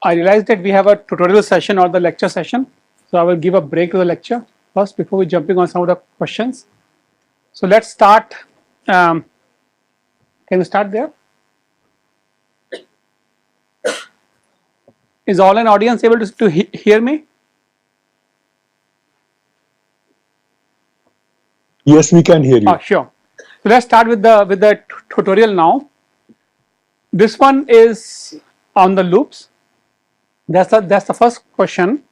I realized that we have a tutorial session or the lecture session. So I will give a break to the lecture first before we jumping on some of the questions. So let's start. Can we start there? Is online audience able to hear me? Yes, we can hear you. Sure. So let's start with the tutorial now. This one is on the loops. That's the first question.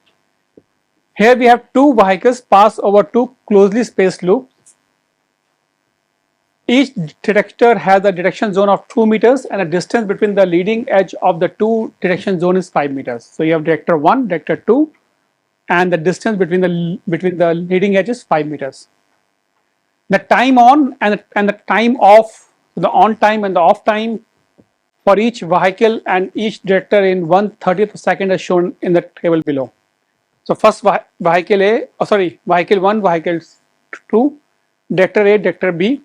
Here we have two vehicles pass over two closely spaced loops. Each detector has a detection zone of 2 meters and a distance between the leading edge of the two detection zone is 5 meters. So you have detector 1, detector 2, and the distance between the leading edge is 5 meters. The time on and the time off, the on time and the off time for each vehicle and each detector in 1/30th of a second is shown in the table below. So first vehicle A, vehicle 1, vehicle 2, detector A, detector B,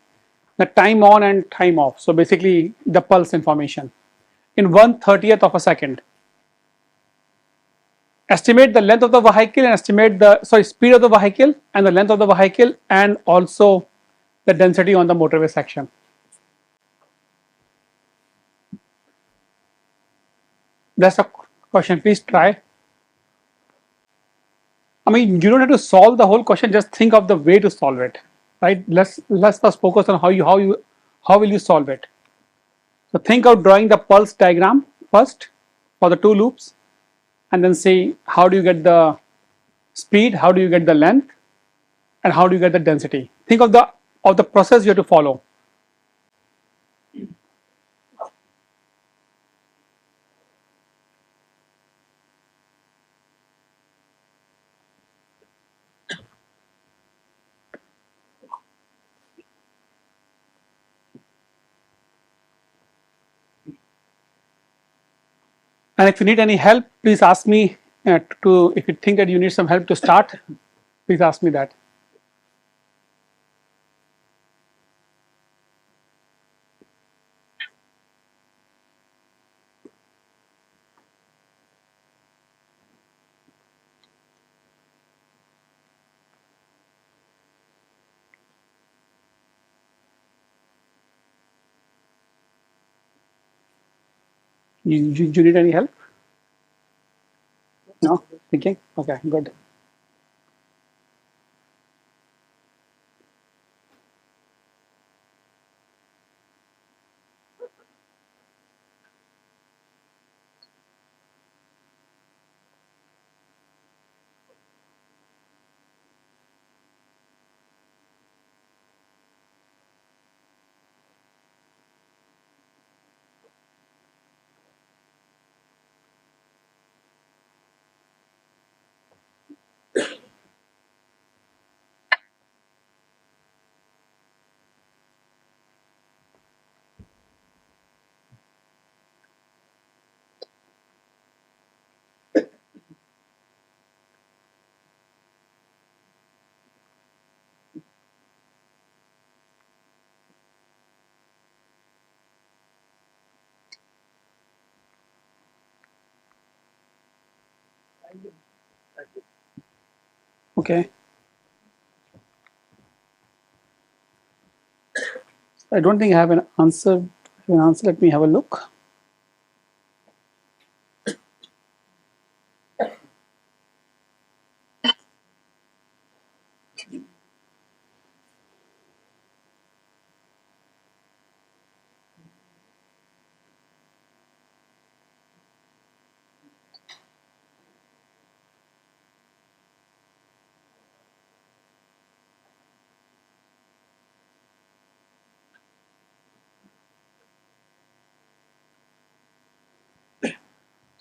the time on and time off. So basically the pulse information in 1/30th of a second. Estimate the length of the vehicle and estimate the speed of the vehicle and the length of the vehicle and also the density on the motorway section. That's a question. Please try. I mean, you don't have to solve the whole question. Just think of the way to solve it, right? Let's first focus on how will you solve it. So think of drawing the pulse diagram first for the two loops, and then see how do you get the speed, how do you get the length, and how do you get the density. Think of the process you have to follow. And if you need any help, please ask me if you think that you need some help to start, please ask me that. You need any help? No? Thinking? Okay, good. Okay. I don't think I have an answer. Let me have a look.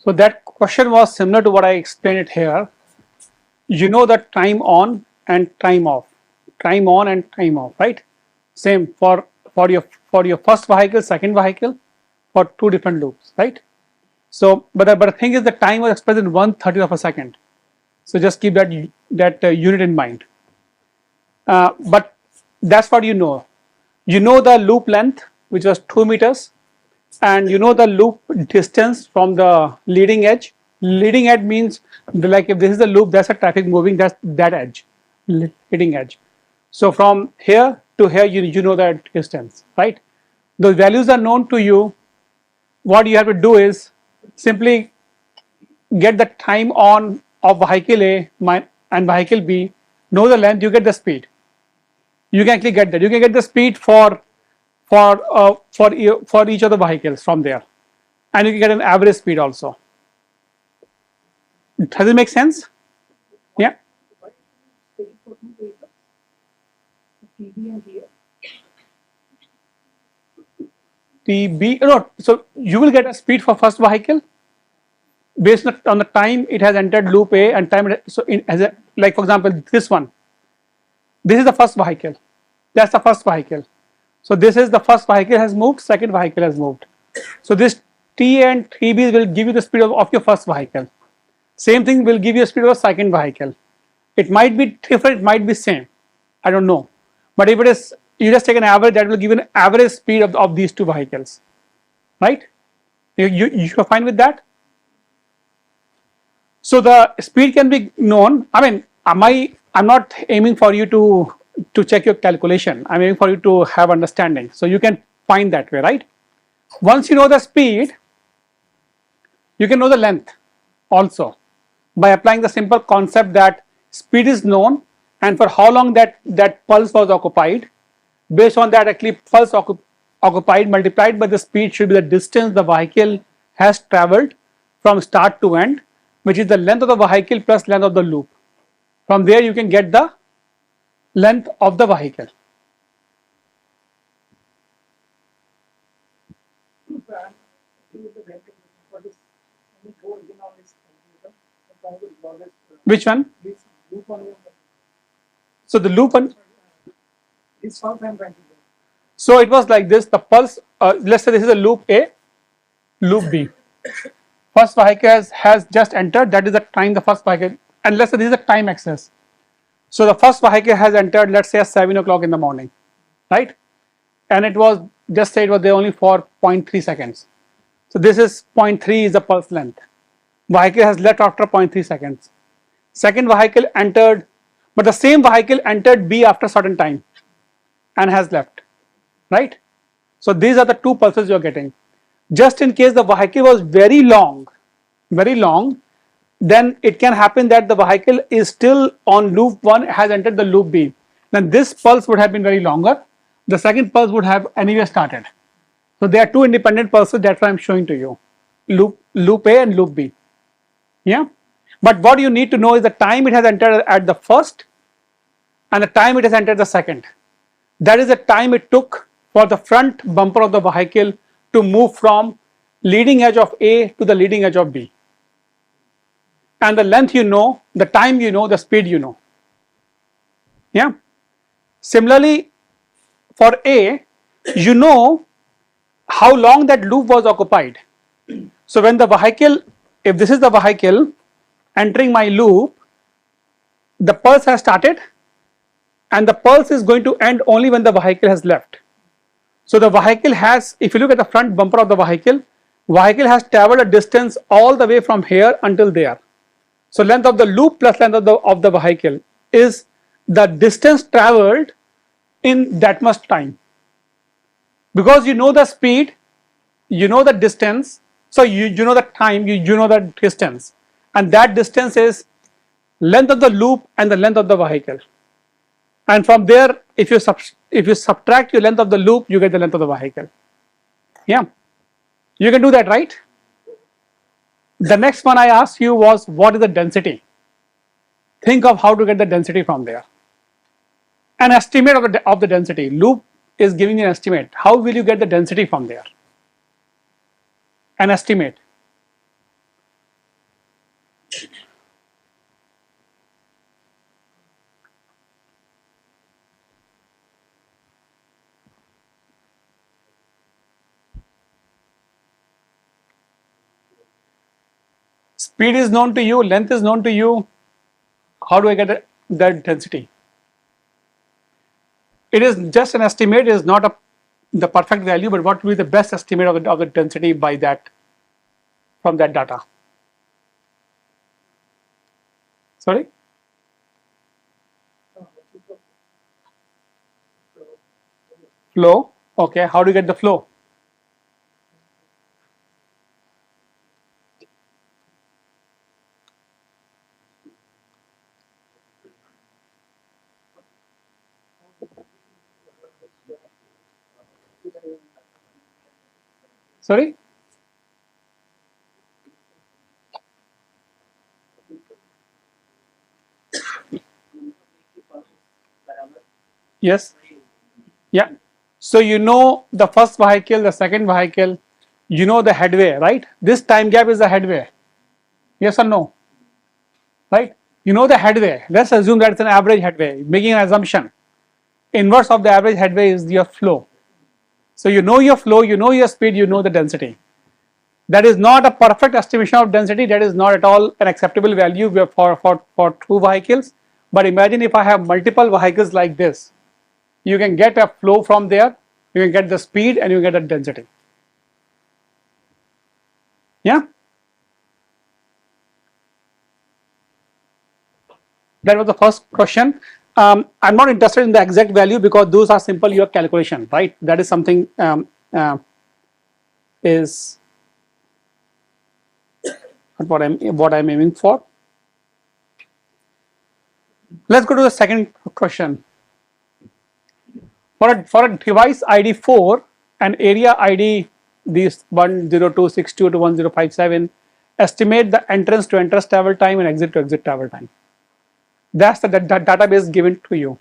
So that question was similar to what I explained it here. You know the time on and time off, right? Same for your first vehicle, second vehicle, for two different loops, right? So, but the thing is, the time was expressed in 1/30th of a second. So just keep that unit in mind. But that's what you know. You know the loop length, which was 2 meters, and you know the loop distance from the leading edge, Leading edge means like if this is the loop, that's a traffic moving, that's that edge, leading edge. So from here to here, you know that distance, right? Those values are known to you. What you have to do is simply get the time on of vehicle A and vehicle B, know the length, you get the speed. You can actually get that. You can get the speed for each of the vehicles from there, and you can get an average speed also. Does it make sense? Yeah. TB, no, so you will get a speed for first vehicle based on the time it has entered loop A and time so in as a, like for example this one, this is the first vehicle, that's the first vehicle. So this is the first vehicle has moved, second vehicle has moved. So this T and 3B will give you the speed of your first vehicle. Same thing will give you a speed of a second vehicle. It might be different, it might be same, I don't know. But if it is, you just take an average, that will give you an average speed of these two vehicles, right? You are fine with that? So the speed can be known. I mean, I'm not aiming for you to check your calculation. I'm aiming for you to have understanding. So you can find that way, right? Once you know the speed, you can know the length also by applying the simple concept that speed is known and for how long that pulse was occupied. Based on that, actually pulse occupied multiplied by the speed should be the distance the vehicle has traveled from start to end, which is the length of the vehicle plus length of the loop. From there you can get the length of the vehicle. Which one? So the loop one. So it was like this, the pulse, let's say this is a loop A, loop B. First vehicle has just entered, that is the time the first vehicle, and let's say this is the time axis. So the first vehicle has entered, let's say at 7 o'clock in the morning, right? And it was, just say it was there only for 0.3 seconds. So this is 0.3 is the pulse length. Vehicle has left after 0.3 seconds. Second vehicle entered, but the same vehicle entered B after a certain time and has left, right? So these are the two pulses you are getting. Just in case the vehicle was very long, then it can happen that the vehicle is still on loop 1, has entered the loop B. Then this pulse would have been very longer. The second pulse would have anyway started. So there are two independent pulses, that's why I'm showing to you. Loop A and loop B. Yeah. But what you need to know is the time it has entered at the first and the time it has entered the second. That is the time it took for the front bumper of the vehicle to move from leading edge of A to the leading edge of B. And the length you know, the time you know, the speed you know. Yeah. Similarly, for A, you know how long that loop was occupied. So when the vehicle, if this is the vehicle entering my loop, the pulse has started and the pulse is going to end only when the vehicle has left. So the vehicle has, if you look at the front bumper of the vehicle has traveled a distance all the way from here until there. So length of the loop plus length of the vehicle is the distance traveled in that much time. Because you know the speed, you know the distance, so you know the time, you know the distance, and that distance is length of the loop and the length of the vehicle. And from there, if you subtract your length of the loop, you get the length of the vehicle. Yeah, you can do that, right? The next one I asked you was, what is the density? Think of how to get the density from there. An estimate of the density. Loop is giving you an estimate. How will you get the density from there? An estimate. Speed is known to you, length is known to you. How do I get that density? It is just an estimate, it is not the perfect value, but what will be the best estimate of the density by that, from that data? Sorry? Flow. Okay, how do you get the flow? Sorry? Yes. Yeah. So you know the first vehicle, the second vehicle, you know the headway, right? This time gap is the headway. Yes or no? Right? You know the headway. Let's assume that it's an average headway, making an assumption. Inverse of the average headway is your flow. So you know your flow, you know your speed, you know the density. That is not a perfect estimation of density. That is not at all an acceptable value for two vehicles. But imagine if I have multiple vehicles like this, you can get a flow from there, you can get the speed and you get the density. Yeah? That was the first question. I'm not interested in the exact value because those are simple your calculation, right? That is something is what I'm aiming for. Let's go to the second question. For a device ID 4 and area ID these 10262 to 1057, estimate the entrance to entrance travel time and exit to exit travel time. That's the database given to you.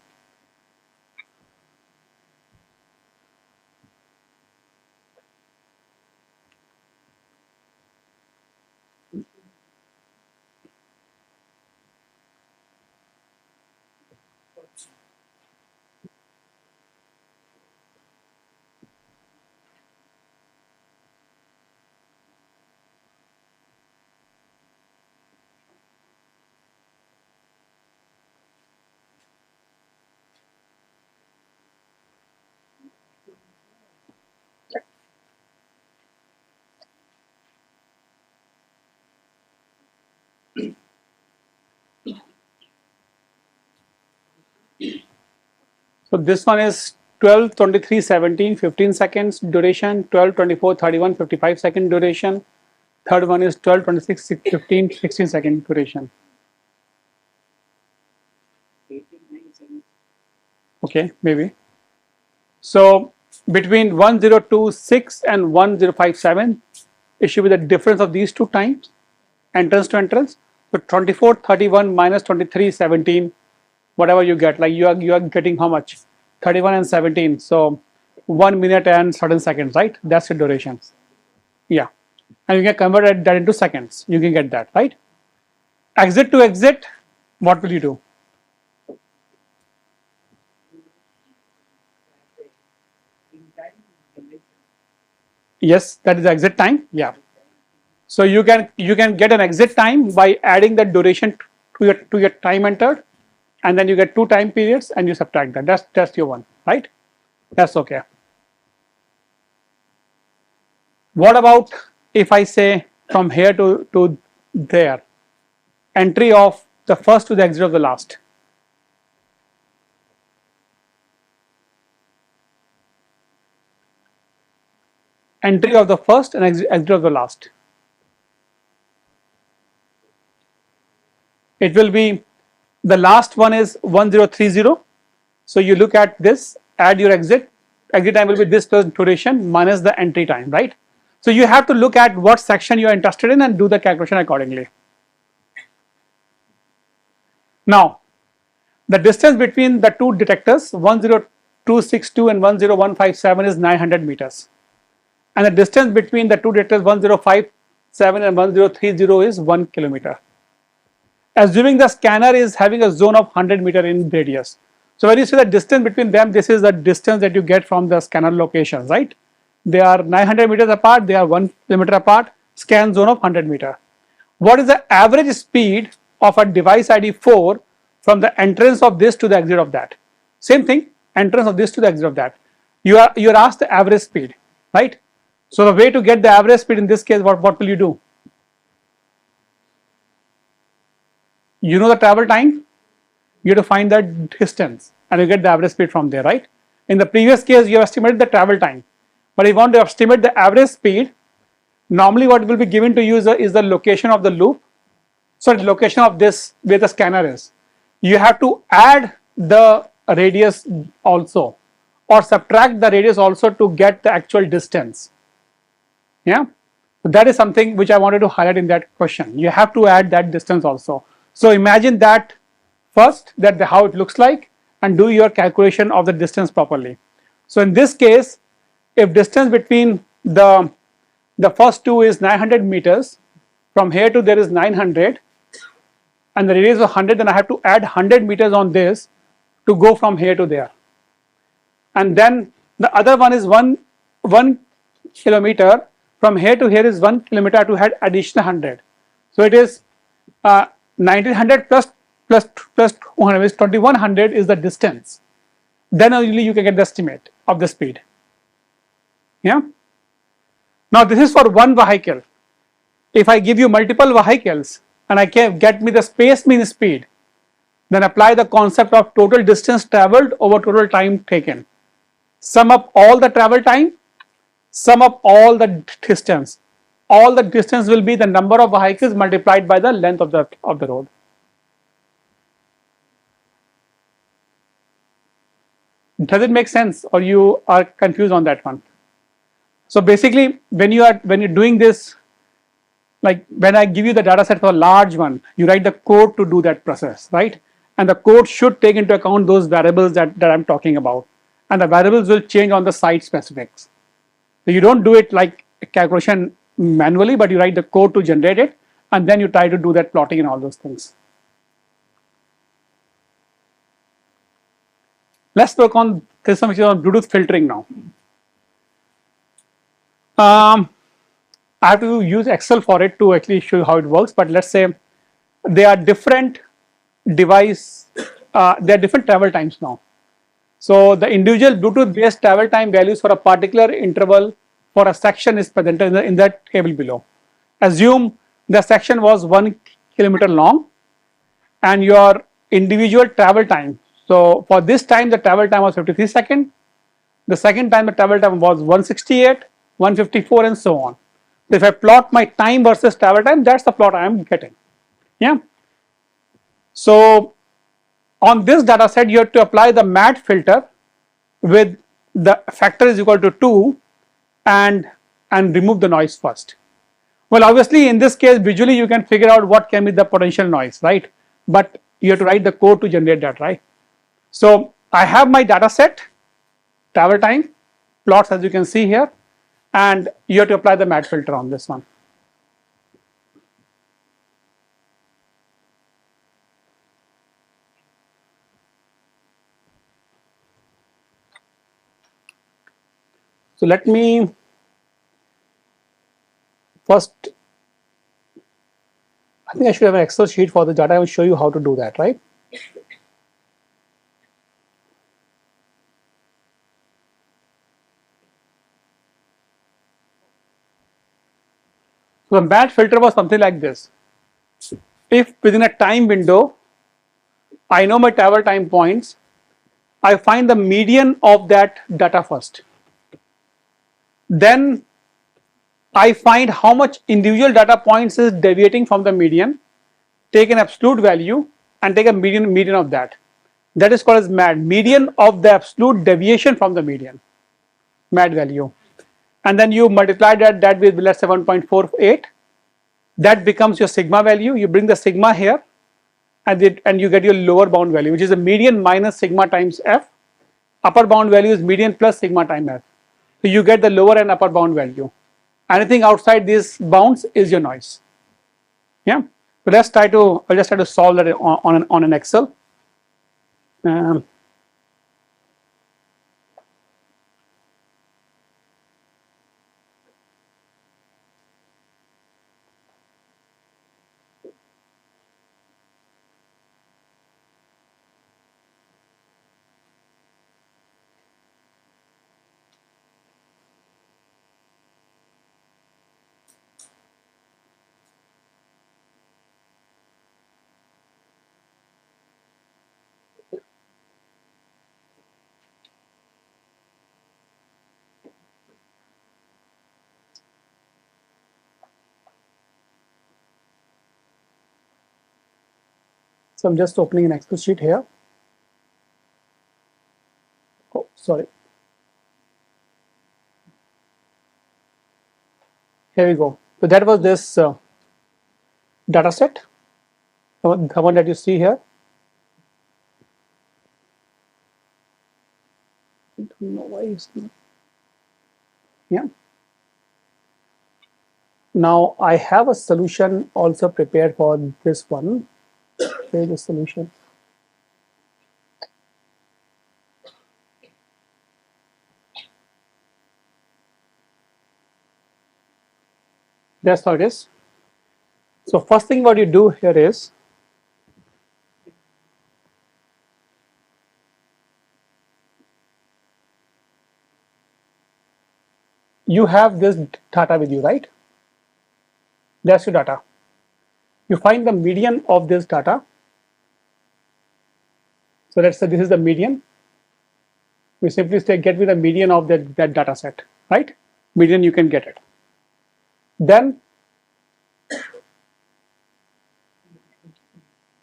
So this one is 12, 23, 17, 15 seconds duration, 12, 24, 31, 55-second duration. Third one is 12, 26, 15, 16-second duration. Okay, maybe. So between 1026 and 1057, it should be the difference of these two times, entrance to entrance. So 24, 31 minus 23, 17, whatever you get, like you are getting how much? 31 and 17. So 1 minute and certain seconds, right? That's the duration. Yeah. And you can convert that into seconds. You can get that, right? Exit to exit, what will you do? Yes, that is the exit time. Yeah. So you can get an exit time by adding the duration to your time entered, and then you get two time periods and you subtract that. That's your one, right? That's okay. What about if I say from here to there, entry of the first to the exit of the last? Entry of the first and exit of the last. It will be, the last one is 1030. So you look at this, add your exit time will be this plus duration minus the entry time, right? So you have to look at what section you are interested in and do the calculation accordingly. Now, the distance between the two detectors 10262 and 10157 is 900 meters. And the distance between the two detectors 1057 and 1030 is 1 kilometer. Assuming the scanner is having a zone of 100 meter in radius. So when you say the distance between them, this is the distance that you get from the scanner locations, right? They are 900 meters apart, they are 1 kilometer apart, scan zone of 100 meter. What is the average speed of a device ID 4 from the entrance of this to the exit of that? Same thing, entrance of this to the exit of that. You are asked the average speed, right? So the way to get the average speed in this case, what will you do? You know the travel time, you have to find the distance and you get the average speed from there, right? In the previous case, you have estimated the travel time, but if you want to estimate the average speed, normally what will be given to you is the location of the loop. So the location of this where the scanner is. You have to add the radius also or subtract the radius also to get the actual distance. Yeah, so that is something which I wanted to highlight in that question. You have to add that distance also. So imagine that first, that how it looks like, and do your calculation of the distance properly. So in this case, if distance between the first two is 900 meters, from here to there is 900, and the radius is 100, then I have to add 100 meters on this to go from here to there. And then the other one is one kilometer, from here to here is 1 kilometer, to add additional 100. So it is 1900 plus 200 is 2100 is the distance. Then only you can get the estimate of the speed. Yeah. Now this is for one vehicle. If I give you multiple vehicles and I can get me the space mean speed, then apply the concept of total distance traveled over total time taken. Sum up all the travel time, sum up all the distance. All the distance will be the number of vehicles multiplied by the length of the road. Does it make sense, or you are confused on that one? So basically, when you're doing this, like when I give you the data set for a large one, you write the code to do that process, right? And the code should take into account those variables that I'm talking about, and the variables will change on the site specifics. So you don't do it like a calculation manually, but you write the code to generate it, and then you try to do that plotting and all those things. Let's work on this some which is on Bluetooth filtering now. I have to use Excel for it to actually show you how it works, but let's say there are different device, there are different travel times now. So the individual Bluetooth based travel time values for a particular interval for a section is presented in that table below. Assume the section was 1 kilometer long and your individual travel time. So for this time the travel time was 53 seconds. The second time the travel time was 168, 154 and so on. So if I plot my time versus travel time, that's the plot I am getting. Yeah. So on this data set, you have to apply the MAT filter with the factor is equal to 2 and remove the noise first. Well, obviously in this case visually you can figure out what can be the potential noise, right? But you have to write the code to generate that, right? So I have my data set, travel time, plots as you can see here, and you have to apply the MAT filter on this one. So let me first, I think I should have an Excel sheet for the data. I will show you how to do that, right? So the MAT filter was something like this. If within a time window, I know my travel time points, I find the median of that data first. Then I find how much individual data points is deviating from the median, take an absolute value and take a median of that. That is called as MAD, median of the absolute deviation from the median, MAD value. And then you multiply that with, let's say, 1.48. That becomes your sigma value. You bring the sigma here and you get your lower bound value, which is the median minus sigma times f. Upper bound value is median plus sigma times f. So you get the lower and upper bound value. Anything outside these bounds is your noise. Yeah. So let's try to, I'll just try to solve that on an Excel. So I'm just opening an Excel sheet here. Oh, sorry. Here we go. So that was this data set, the one that you see here. I don't know why it's not. Yeah. Now I have a solution also prepared for this one. Here's the solution. That's how it is. So first thing what you do here is you have this data with you, right? That's your data. You find the median of this data. So let's say this is the median. We simply say get me the median of that data set, right? Median, you can get it. Then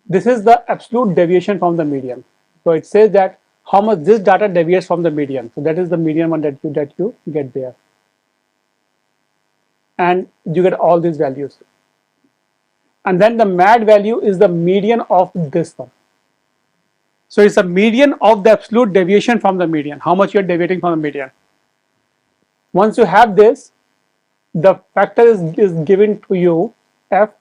this is the absolute deviation from the median. So it says that how much this data deviates from the median. So that is the median one that you get there. And you get all these values. And then the MAD value is the median of this one. So it's a median of the absolute deviation from the median, how much you're deviating from the median. Once you have this, the factor is given to you, F.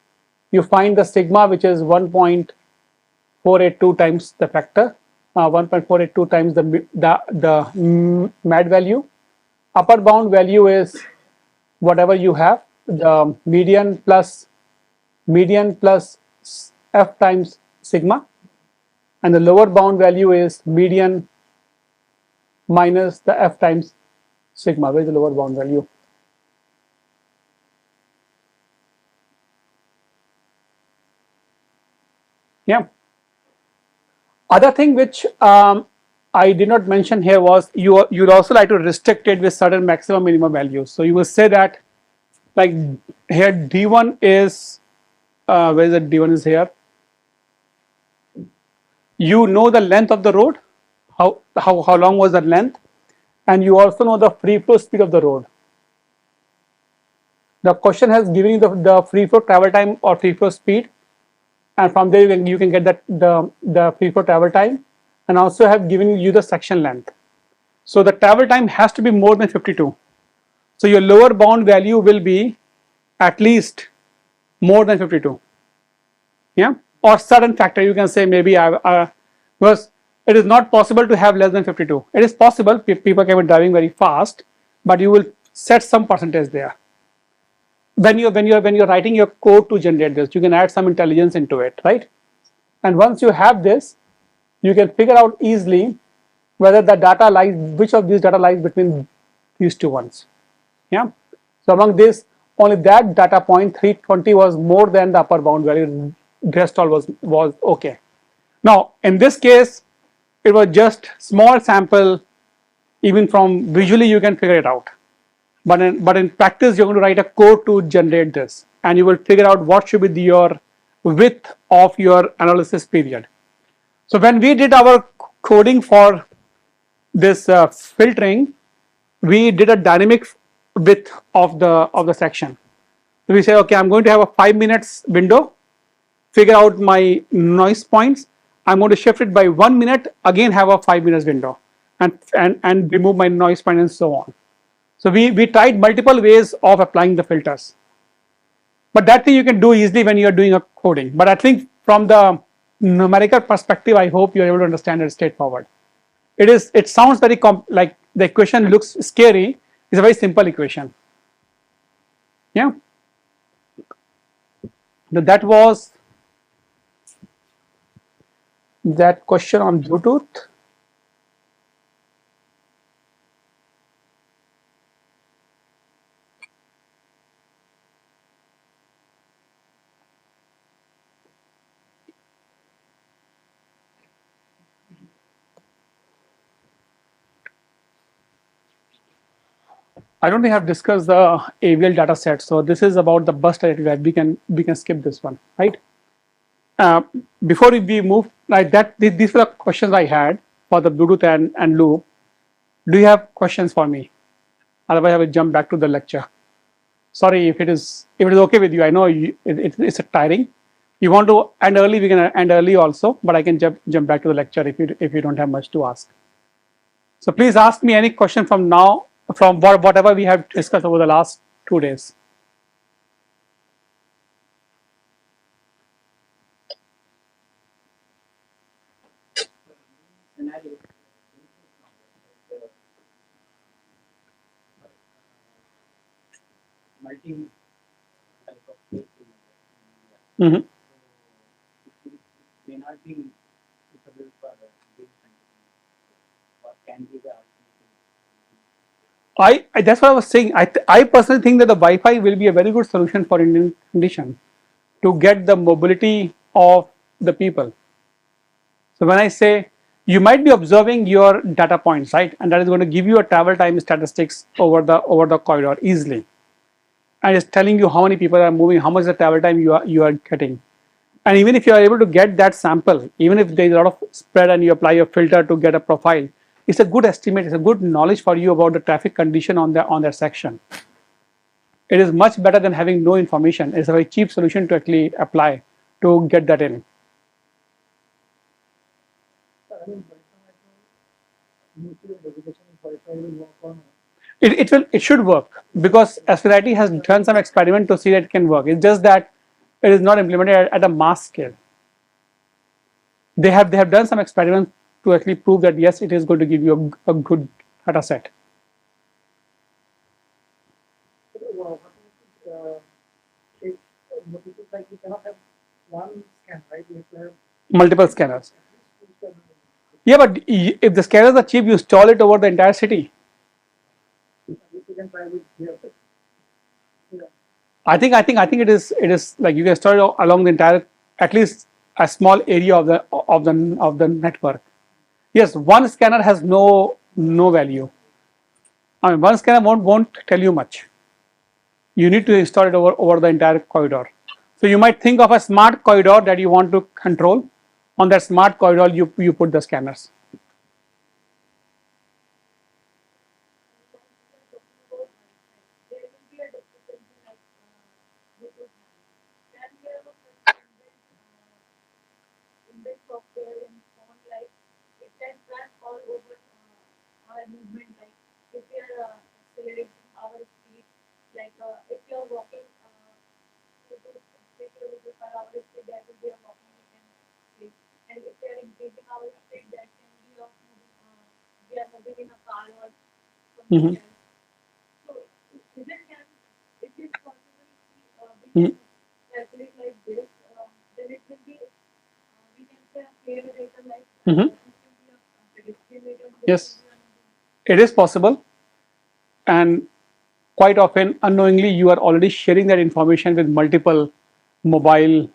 You find the sigma, which is 1.482 times the factor, 1.482 times the MAD value. Upper bound value is whatever you have, the median plus F times sigma. And the lower bound value is median minus the F times sigma. Where is the lower bound value? Yeah. Other thing which I did not mention here was you'd also like to restrict it with certain maximum minimum values. So you will say that, like here D1 is where is it? D1 is here. You know the length of the road, how long was that length, and you also know the free flow speed of the road. The question has given you the free flow travel time or free flow speed, and from there you can get that the free flow travel time, and also have given you the section length. So the travel time has to be more than 52. So your lower bound value will be at least more than 52. Yeah, or certain factor you can say maybe because it is not possible to have less than 52. It is possible, people can be driving very fast, but you will set some percentage there. When you're writing your code to generate this, you can add some intelligence into it, right? And once you have this, you can figure out easily whether the data lies, which of these data lies between these two ones. Yeah. So among this, only that data point 320 was more than the upper bound value. Rest all was okay. Now in this case, it was just small sample. Even from visually, you can figure it out. But in practice, you're going to write a code to generate this, and you will figure out what should be your width of your analysis period. So when we did our coding for this filtering, we did a dynamic width of the section. So we say, okay, I'm going to have a 5 minutes window, figure out my noise points. I'm going to shift it by 1 minute, again have a 5 minutes window, and remove my noise point and so on. So we tried multiple ways of applying the filters. But that thing you can do easily when you are doing a coding. But I think from the numerical perspective, I hope you're able to understand it straightforward. It sounds very like the equation looks scary. It's a very simple equation. Yeah. That was that question on Bluetooth. I don't think I've discussed the AVL data set. So this is about the bus directory. We can skip this one, right? uh, before we move like that, these were the questions I had for the Bluetooth and loop. Do you have questions for me? Otherwise, I will jump back to the lecture. Sorry if it is okay with you. I know it's a tiring. You want to end early, we can end early also, but I can jump back to the lecture if you don't have much to ask. So please ask me any question from now, from whatever we have discussed over the last 2 days. Mm-hmm. That's what I was saying. I personally think that the Wi-Fi will be a very good solution for Indian condition to get the mobility of the people. So when I say you might be observing your data points, right, and that is going to give you a travel time statistics over the corridor easily, and it's telling you how many people are moving, how much the travel time you are getting, and even if you are able to get that sample, even if there is a lot of spread and you apply a filter to get a profile, it's a good estimate, it's a good knowledge for you about the traffic condition on that section. It is much better than having no information. It's a very cheap solution to actually apply to get that in. It should work because SRIT has done some experiment to see that it can work. It's just that it is not implemented at a mass scale. They have done some experiments to actually prove that yes, it is going to give you a good data set. Multiple scanners. Yeah, but if the scanners are cheap, you install it over the entire city. I think it is like you can install it along the entire, at least a small area of the network. Yes, one scanner has no value. I mean, one scanner won't tell you much. You need to install it over the entire corridor. So you might think of a smart corridor that you want to control. On that smart corridor, you put the scanners. Mm-hmm. Mm-hmm. Mm-hmm. Yes, it is possible, and quite often unknowingly you are already sharing that information with multiple mobile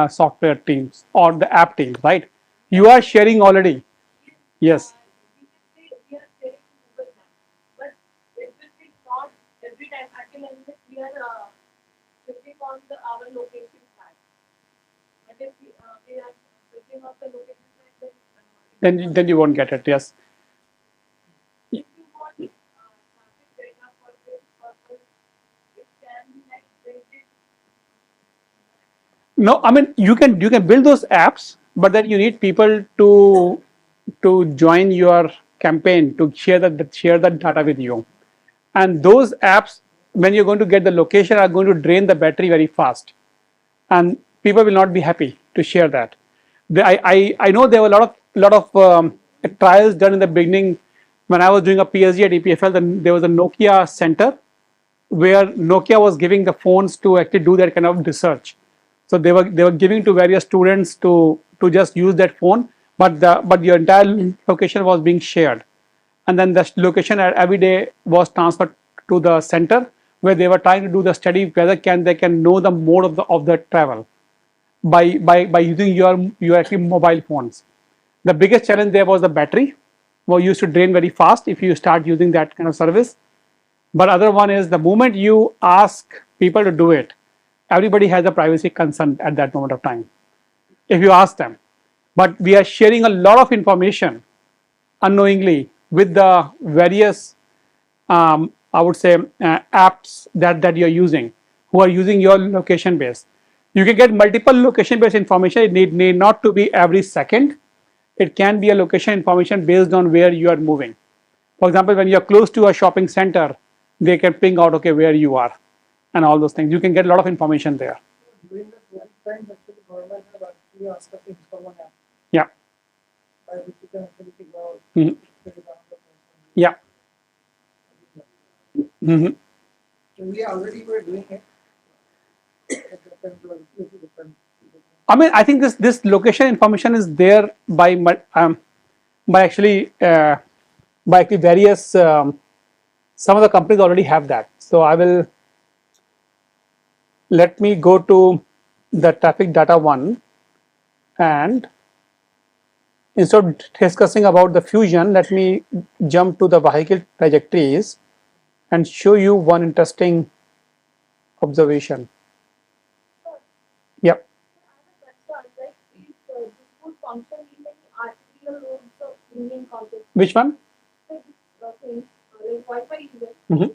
software teams or the app teams, right? You are sharing already. Yes. Then you won't get it. Yes. No, I mean you can build those apps, but then you need people to join your campaign to share the data with you. And those apps, when you're going to get the location, are going to drain the battery very fast, and people will not be happy to share that. I know there were a lot of trials done in the beginning when I was doing a PhD at EPFL. Then there was a Nokia center where Nokia was giving the phones to actually do that kind of research. So they were giving to various students to just use that phone, but your entire location was being shared, and then the location every day was transferred to the center where they were trying to do the study whether they can know the mode of the travel by using your actually mobile phones. The biggest challenge there was the battery, was used to drain very fast if you start using that kind of service. But other one is the moment you ask people to do it, everybody has a privacy concern at that moment of time. if you ask them. But we are sharing a lot of information unknowingly with the various, I would say, apps that you're using, who are using your location base. You can get multiple location based information. It need not to be every second. It can be a location information based on where you are moving. For example, when you're close to a shopping center, they can ping out, okay, where you are and all those things. You can get a lot of information there. During the COVID time, actually, government have actually asked us to install one app Yeah. by which you can actually figure out Mhm. the demand of person. Yeah. Mhm. So we already were doing it. At that time, it was completely different. I mean, I think this location information is there by actually various some of the companies already have that. So I will let me go to the traffic data one, and instead of discussing about the fusion, let me jump to the vehicle trajectories and show you one interesting observation. Yep. Which one? Mhm.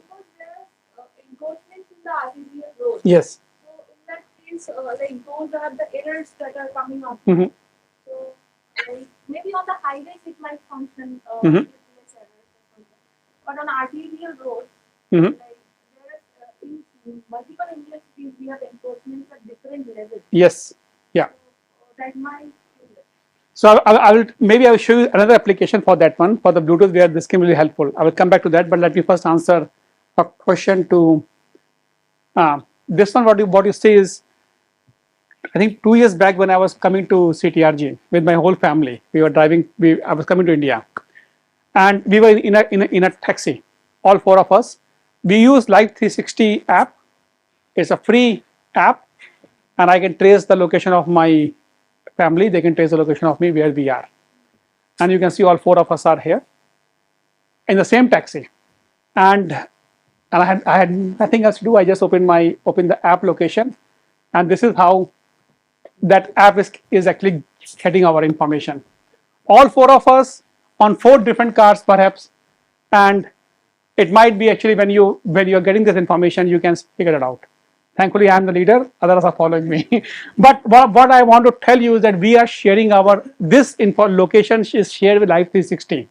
Yes. So in that case, like those are the errors that are coming up. Mhm. So maybe on the highways it might function Mhm. with less errors or something. But on arterial roads, Mhm. like there are in multiple industries we have enforcements at different levels. Yes. Yeah. So that might. So I will maybe I will show you another application for that one, for the Bluetooth, where this can be really helpful. I will come back to that, but let me first answer a question to this one. What you say is, I think 2 years back when I was coming to CTRG with my whole family, we were driving. I was coming to India, and we were in a taxi, all four of us. We use Live 360 app. It's a free app, and I can trace the location of my family. They can trace the location of me where we are, and you can see all four of us are here in the same taxi, and I had nothing else to do. I just opened the app location, and this is how that app is actually getting our information. All four of us on four different cars, perhaps, and it might be actually when you're getting this information, you can figure it out. Thankfully, I am the leader; others are following me. But what I want to tell you is that we are sharing this info location is shared with Live 360,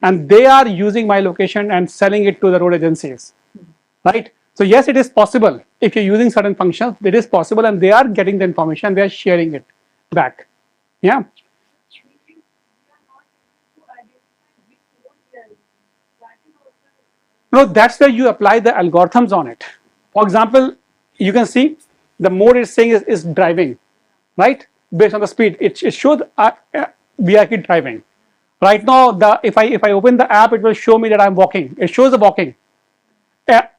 and they are using my location and selling it to the road agencies, right? So yes, it is possible. If you're using certain functions, it is possible, and they are getting the information, they are sharing it back. Yeah. No, that's where you apply the algorithms on it. For example, you can see the mode it's saying is driving, right? Based on the speed, it shows we are actually driving. Right now, if I open the app, it will show me that I'm walking. It shows the walking.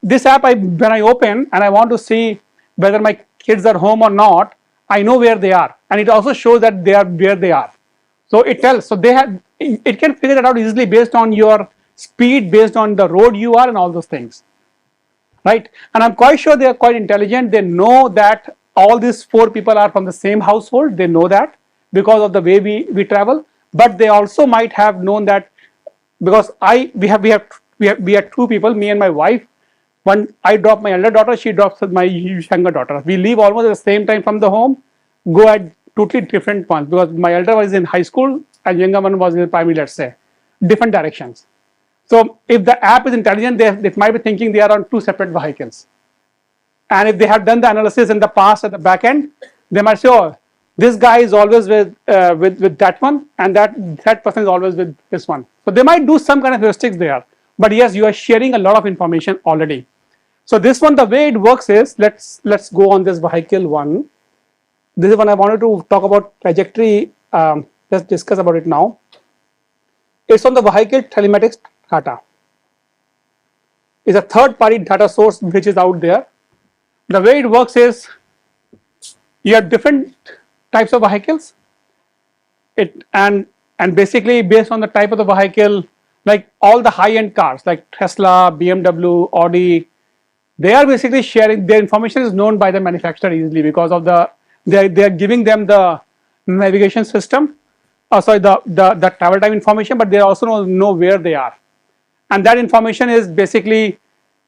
This app, when I open and I want to see whether my kids are home or not, I know where they are, and it also shows that they are where they are. So it tells. So it can figure it out easily based on your speed, based on the road you are, and all those things, right? And I'm quite sure they are quite intelligent. They know that all these four people are from the same household. They know that because of the way we travel. But they also might have known that because we have two people, me and my wife. When I drop my elder daughter, she drops my younger daughter. We leave almost at the same time from the home, go at totally different ones because my elder was in high school and younger one was in primary, let's say, different directions. So if the app is intelligent, they might be thinking they are on two separate vehicles. And if they have done the analysis in the past at the back end, they might say, oh, this guy is always with that one, and that person is always with this one. So they might do some kind of heuristics there. But yes, you are sharing a lot of information already. So this one, the way it works is, let's go on this vehicle one. This is one I wanted to talk about trajectory. Let's discuss about it now. It's on the vehicle telematics data. It's a third-party data source which is out there. The way it works is you have different types of vehicles. And basically based on the type of the vehicle, like all the high-end cars like Tesla, BMW, Audi, they are basically sharing their information is known by the manufacturer easily because of they are giving them the navigation system, sorry, the travel time information, but they also know where they are, and that information is basically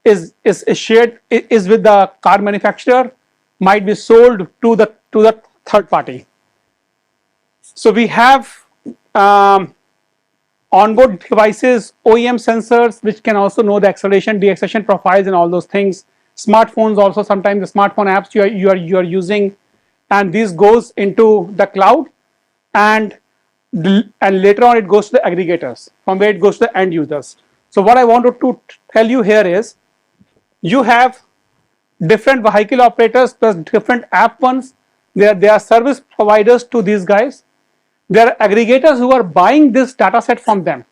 is shared, is with the car manufacturer, might be sold to the third party. So we have onboard devices, OEM sensors, which can also know the acceleration, deceleration profiles, and all those things. Smartphones also, sometimes the smartphone apps you are using, and this goes into the cloud, and later on it goes to the aggregators, from where it goes to the end users. So what I wanted to tell you here is, you have different vehicle operators plus different app ones. They are service providers to these guys. There are aggregators who are buying this data set from them.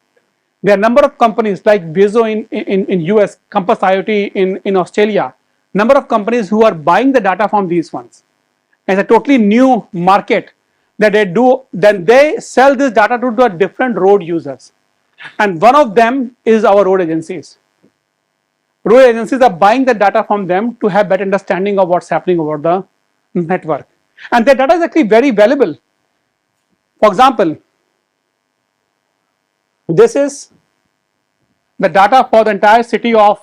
There are a number of companies like Bezo in US, Compass IoT in Australia, number of companies who are buying the data from these ones. It's a totally new market that they do. Then they sell this data to the different road users, and one of them is our road agencies. Road agencies are buying the data from them to have better understanding of what's happening over the network, and their data is actually very valuable. For example, this is the data for the entire city of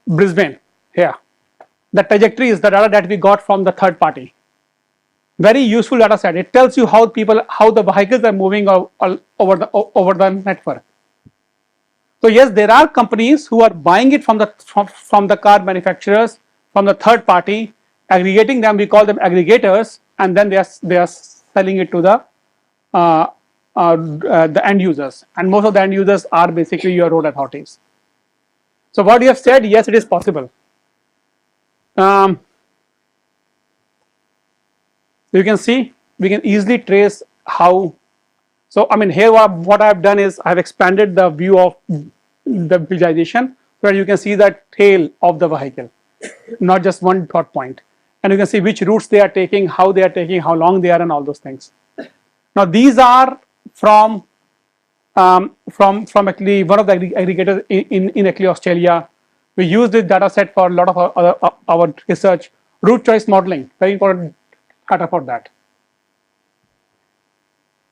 Brisbane here. The trajectory is the data that we got from the third party. Very useful data set. It tells you how the vehicles are moving over the network. So yes, there are companies who are buying it from the car manufacturers, from the third party, aggregating them. We call them aggregators, and then they are selling it to the end users, and most of the end users are basically your road authorities. So what you have said, yes, it is possible. You can see we can easily trace how. So I mean, here what I have done is I have expanded the view of the visualization, where you can see the tail of the vehicle, not just one dot point, and you can see which routes they are taking, how they are taking, how long they are, and all those things. Now these are from actually one of the aggregators in actually Australia. We use this data set for a lot of our research. Route choice modeling, very important data for that.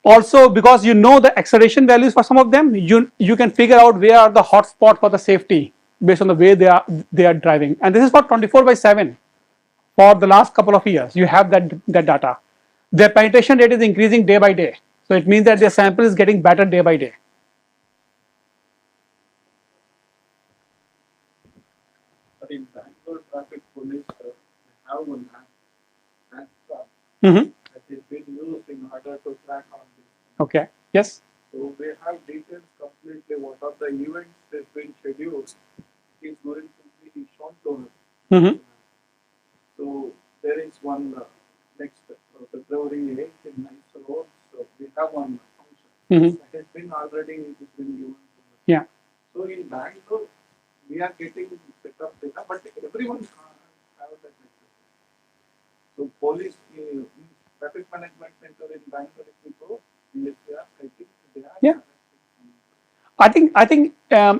Also, because you know the acceleration values for some of them, you can figure out where are the hotspots for the safety based on the way they are driving. And this is for 24/7 for the last couple of years. You have that data. Their penetration rate is increasing day by day. So it means that their sample is getting better day by day. But in Bangalore traffic police, they have one app Mm-hmm. that is being used in order to track on this. Okay. Yes. So they have details completely what are the events that's been scheduled. It is going to be shown to us. Mm-hmm. So there is one next February 8th in Nice Road. So we have one function. Mm-hmm. That has been already it has been given to us. Yeah. So in Bangalore, we are getting set up data, but everyone can't have that data. So police, traffic management center in Bangalore, if we go, they are, I think they are. Yeah. I think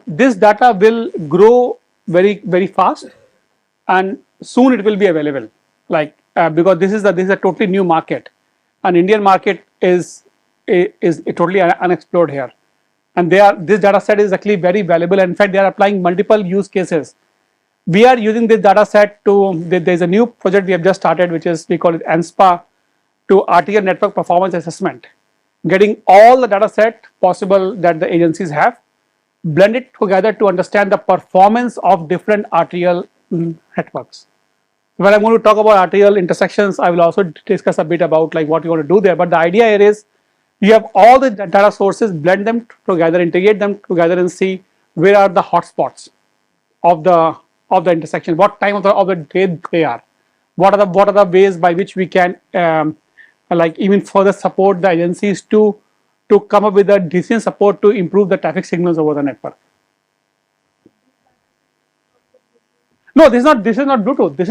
this data will grow very fast, and soon it will be available. Like because this is a totally new market, and Indian market is totally unexplored here, and this data set is actually very valuable. And in fact, they are applying multiple use cases. We are using this data set to. There is a new project we have just started, which is we call it ANSPA, to RTL network performance assessment, getting all the data set possible that the agencies have, blend it together to understand the performance of different RTL networks. When I'm going to talk about RTL intersections, I will also discuss a bit about like what you want to do there. But the idea here is you have all the data sources, blend them together, integrate them together, and see where are the hotspots of the intersection, what time of the day they are, what are the ways by which we can like even further support the agencies to come up with a decision support to improve the traffic signals over the network. No, this is not Bluetooth. This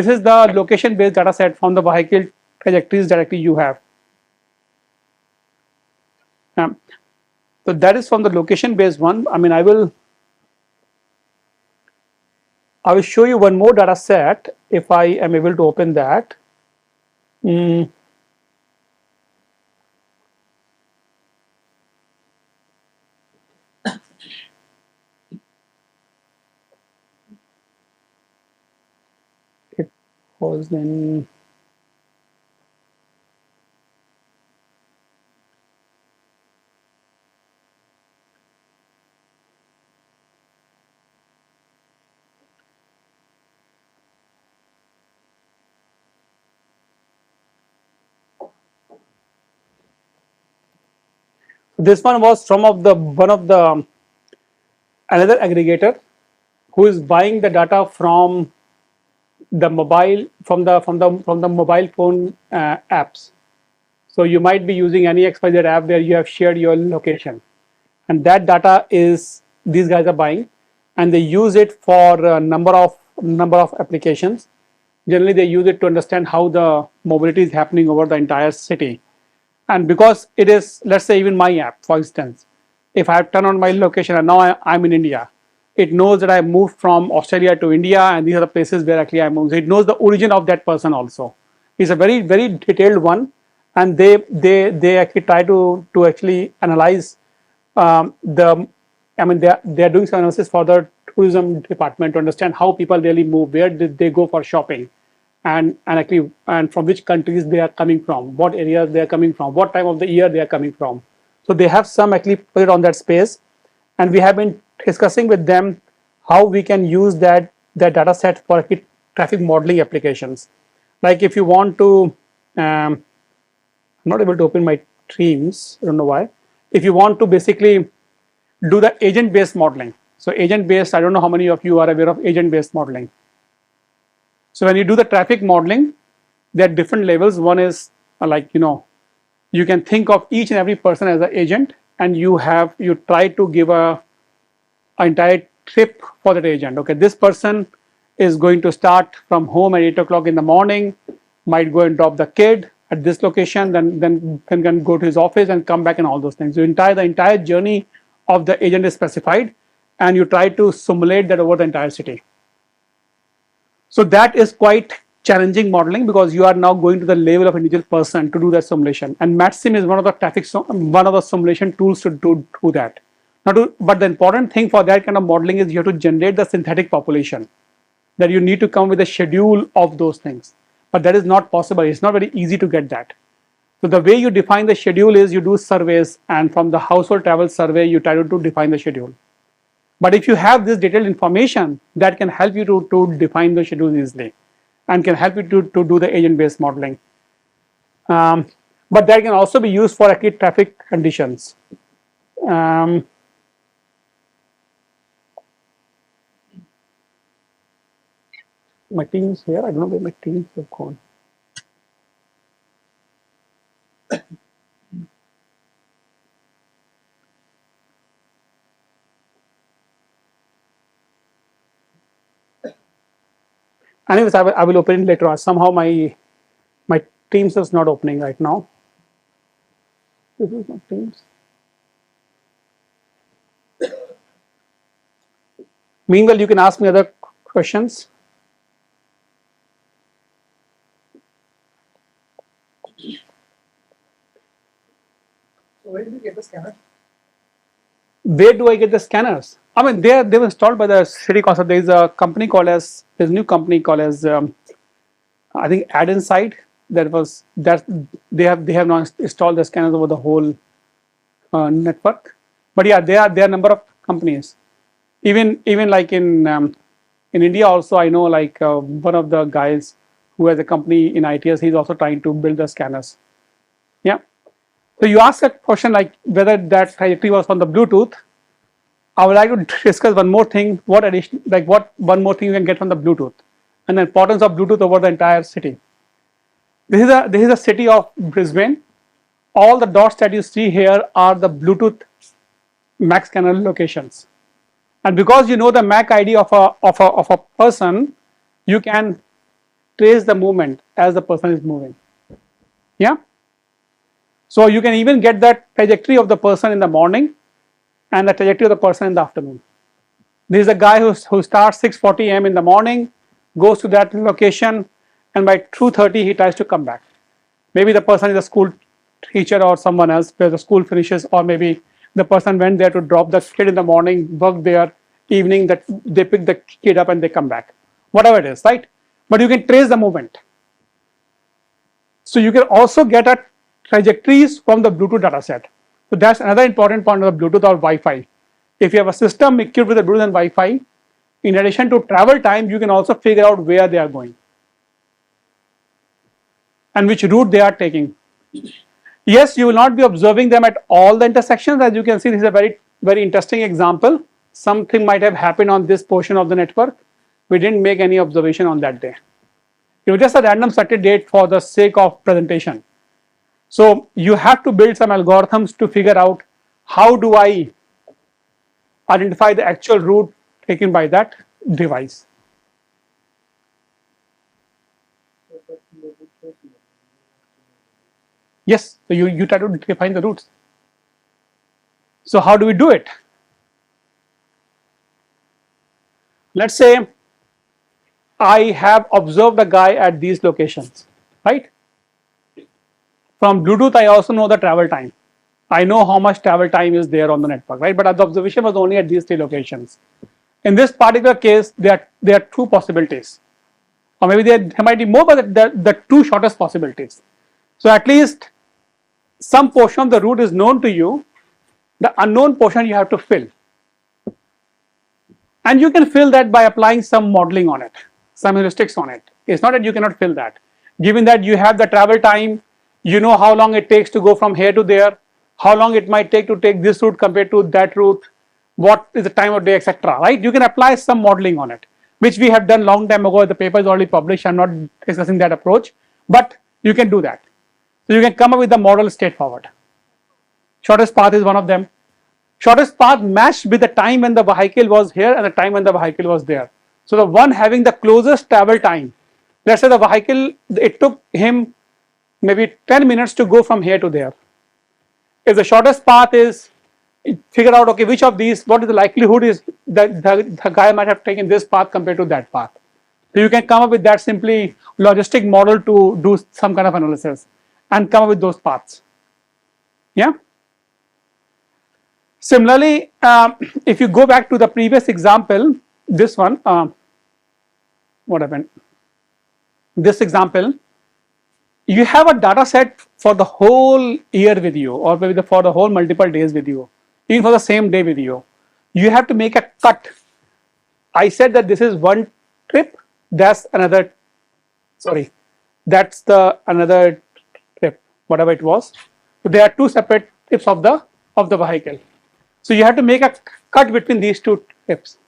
is the location based data set from the vehicle trajectories directly you have. So that is from the location based one. I mean, I will show you one more data set if I am able to open that. Mm. It was in. This one was from one of the another aggregator who is buying the data from the mobile from the mobile phone apps. So you might be using any XYZ app where you have shared your location, and that data is these guys are buying, and they use it for a number of applications. Generally, they use it to understand how the mobility is happening over the entire city. And because it is, let's say, even my app, for instance, if I have turned on my location and now I'm in India, it knows that I moved from Australia to India, and these are the places where actually I moved. So it knows the origin of that person also. It's a very detailed one, and they actually try to actually analyze the. I mean, they are doing some analysis for the tourism department to understand how people really move, where did they go for shopping, and from which countries they are coming from, what areas they are coming from, what time of the year they are coming from. So they have some actually put it on that space, and we have been discussing with them how we can use that data set for traffic modeling applications. Like if you want to, I'm not able to open my Teams. I don't know why. If you want to basically do the agent-based modeling. So agent-based, I don't know how many of you are aware of agent-based modeling. So when you do the traffic modeling, there are different levels. One is like, you can think of each and every person as an agent, and you try to give a entire trip for that agent. Okay, this person is going to start from home at 8 o'clock in the morning, might go and drop the kid at this location, then can go to his office and come back and all those things. So the entire journey of the agent is specified, and you try to simulate that over the entire city. So that is quite challenging modeling because you are now going to the level of individual person to do that simulation. And MatSim is one of the simulation tools to do that. But the important thing for that kind of modeling is you have to generate the synthetic population. That you need to come with a schedule of those things. But that is not possible. It's not very easy to get that. So the way you define the schedule is you do surveys, and from the household travel survey, you try to define the schedule. But if you have this detailed information, that can help you to define the schedule easily and can help you to do the agent-based modeling. But that can also be used for acute traffic conditions. My team's here. I don't know where my teams have gone. Anyways, I will open it later on. Somehow my Teams is not opening right now. This is not Teams. Meanwhile, you can ask me other questions. So where did you get the scanner? Where do I get the scanners? I mean, they were installed by the city council. There's a company called as there's a new company called as I think Ad Inside. That they have now installed the scanners over the whole network. But yeah, there are a number of companies. Even like in India also, I know like one of the guys who has a company in ITS. He's also trying to build the scanners. Yeah. So you asked a question like whether that trajectory was on the Bluetooth. I would like to discuss one more thing. What one more thing you can get from the Bluetooth, and the importance of Bluetooth over the entire city. This is a city of Brisbane. All the dots that you see here are the Bluetooth MAC scanner locations, and because you know the MAC ID of a person, you can trace the movement as the person is moving. Yeah. So you can even get that trajectory of the person in the morning and the trajectory of the person in the afternoon. There is a guy who starts 6:40 a.m. in the morning, goes to that location, and by 2:30 he tries to come back. Maybe the person is a school teacher or someone else where the school finishes, or maybe the person went there to drop the kid in the morning, work there, evening that they pick the kid up and they come back. Whatever it is, right? But you can trace the movement. So you can also get at trajectories from the Bluetooth dataset. So that's another important point of the Bluetooth or Wi-Fi. If you have a system equipped with the Bluetooth and Wi-Fi, in addition to travel time, you can also figure out where they are going and which route they are taking. Yes, you will not be observing them at all the intersections. As you can see, this is a very interesting example. Something might have happened on this portion of the network. We didn't make any observation on that day. It was just a random selected date for the sake of presentation. So you have to build some algorithms to figure out how do I identify the actual route taken by that device. Yes, so you try to define the routes. So how do we do it? Let's say I have observed a guy at these locations, right? From Bluetooth, I also know the travel time. I know how much travel time is there on the network, right? But the observation was only at these 3 locations. In this particular case, there are 2 possibilities, or maybe there might be more, but the 2 shortest possibilities. So at least some portion of the route is known to you. The unknown portion you have to fill, and you can fill that by applying some modeling on it, some heuristics on it. It's not that you cannot fill that. Given that you have the travel time, you know how long it takes to go from here to there, how long it might take to take this route compared to that route, what is the time of day, etc. Right? You can apply some modeling on it, which we have done long time ago. The paper is already published. I'm not discussing that approach, but you can do that. So you can come up with the model straightforward. Shortest path is one of them. Shortest path matched with the time when the vehicle was here and the time when the vehicle was there. So the one having the closest travel time. Let's say the vehicle, it took him maybe 10 minutes to go from here to there. If the shortest path is, figure out, okay, which of these, what is the likelihood is that the guy might have taken this path compared to that path. So you can come up with that simply logistic model to do some kind of analysis and come up with those paths. Yeah. Similarly, if you go back to the previous example, this one, what happened? This example, you have a data set for the whole year with you, or maybe for the whole multiple days with you, even for the same day with you. You have to make a cut. I said that this is one trip, that's another, sorry, that's the another trip, whatever it was. So there are 2 separate trips of the vehicle. So you have to make a cut between these 2 trips.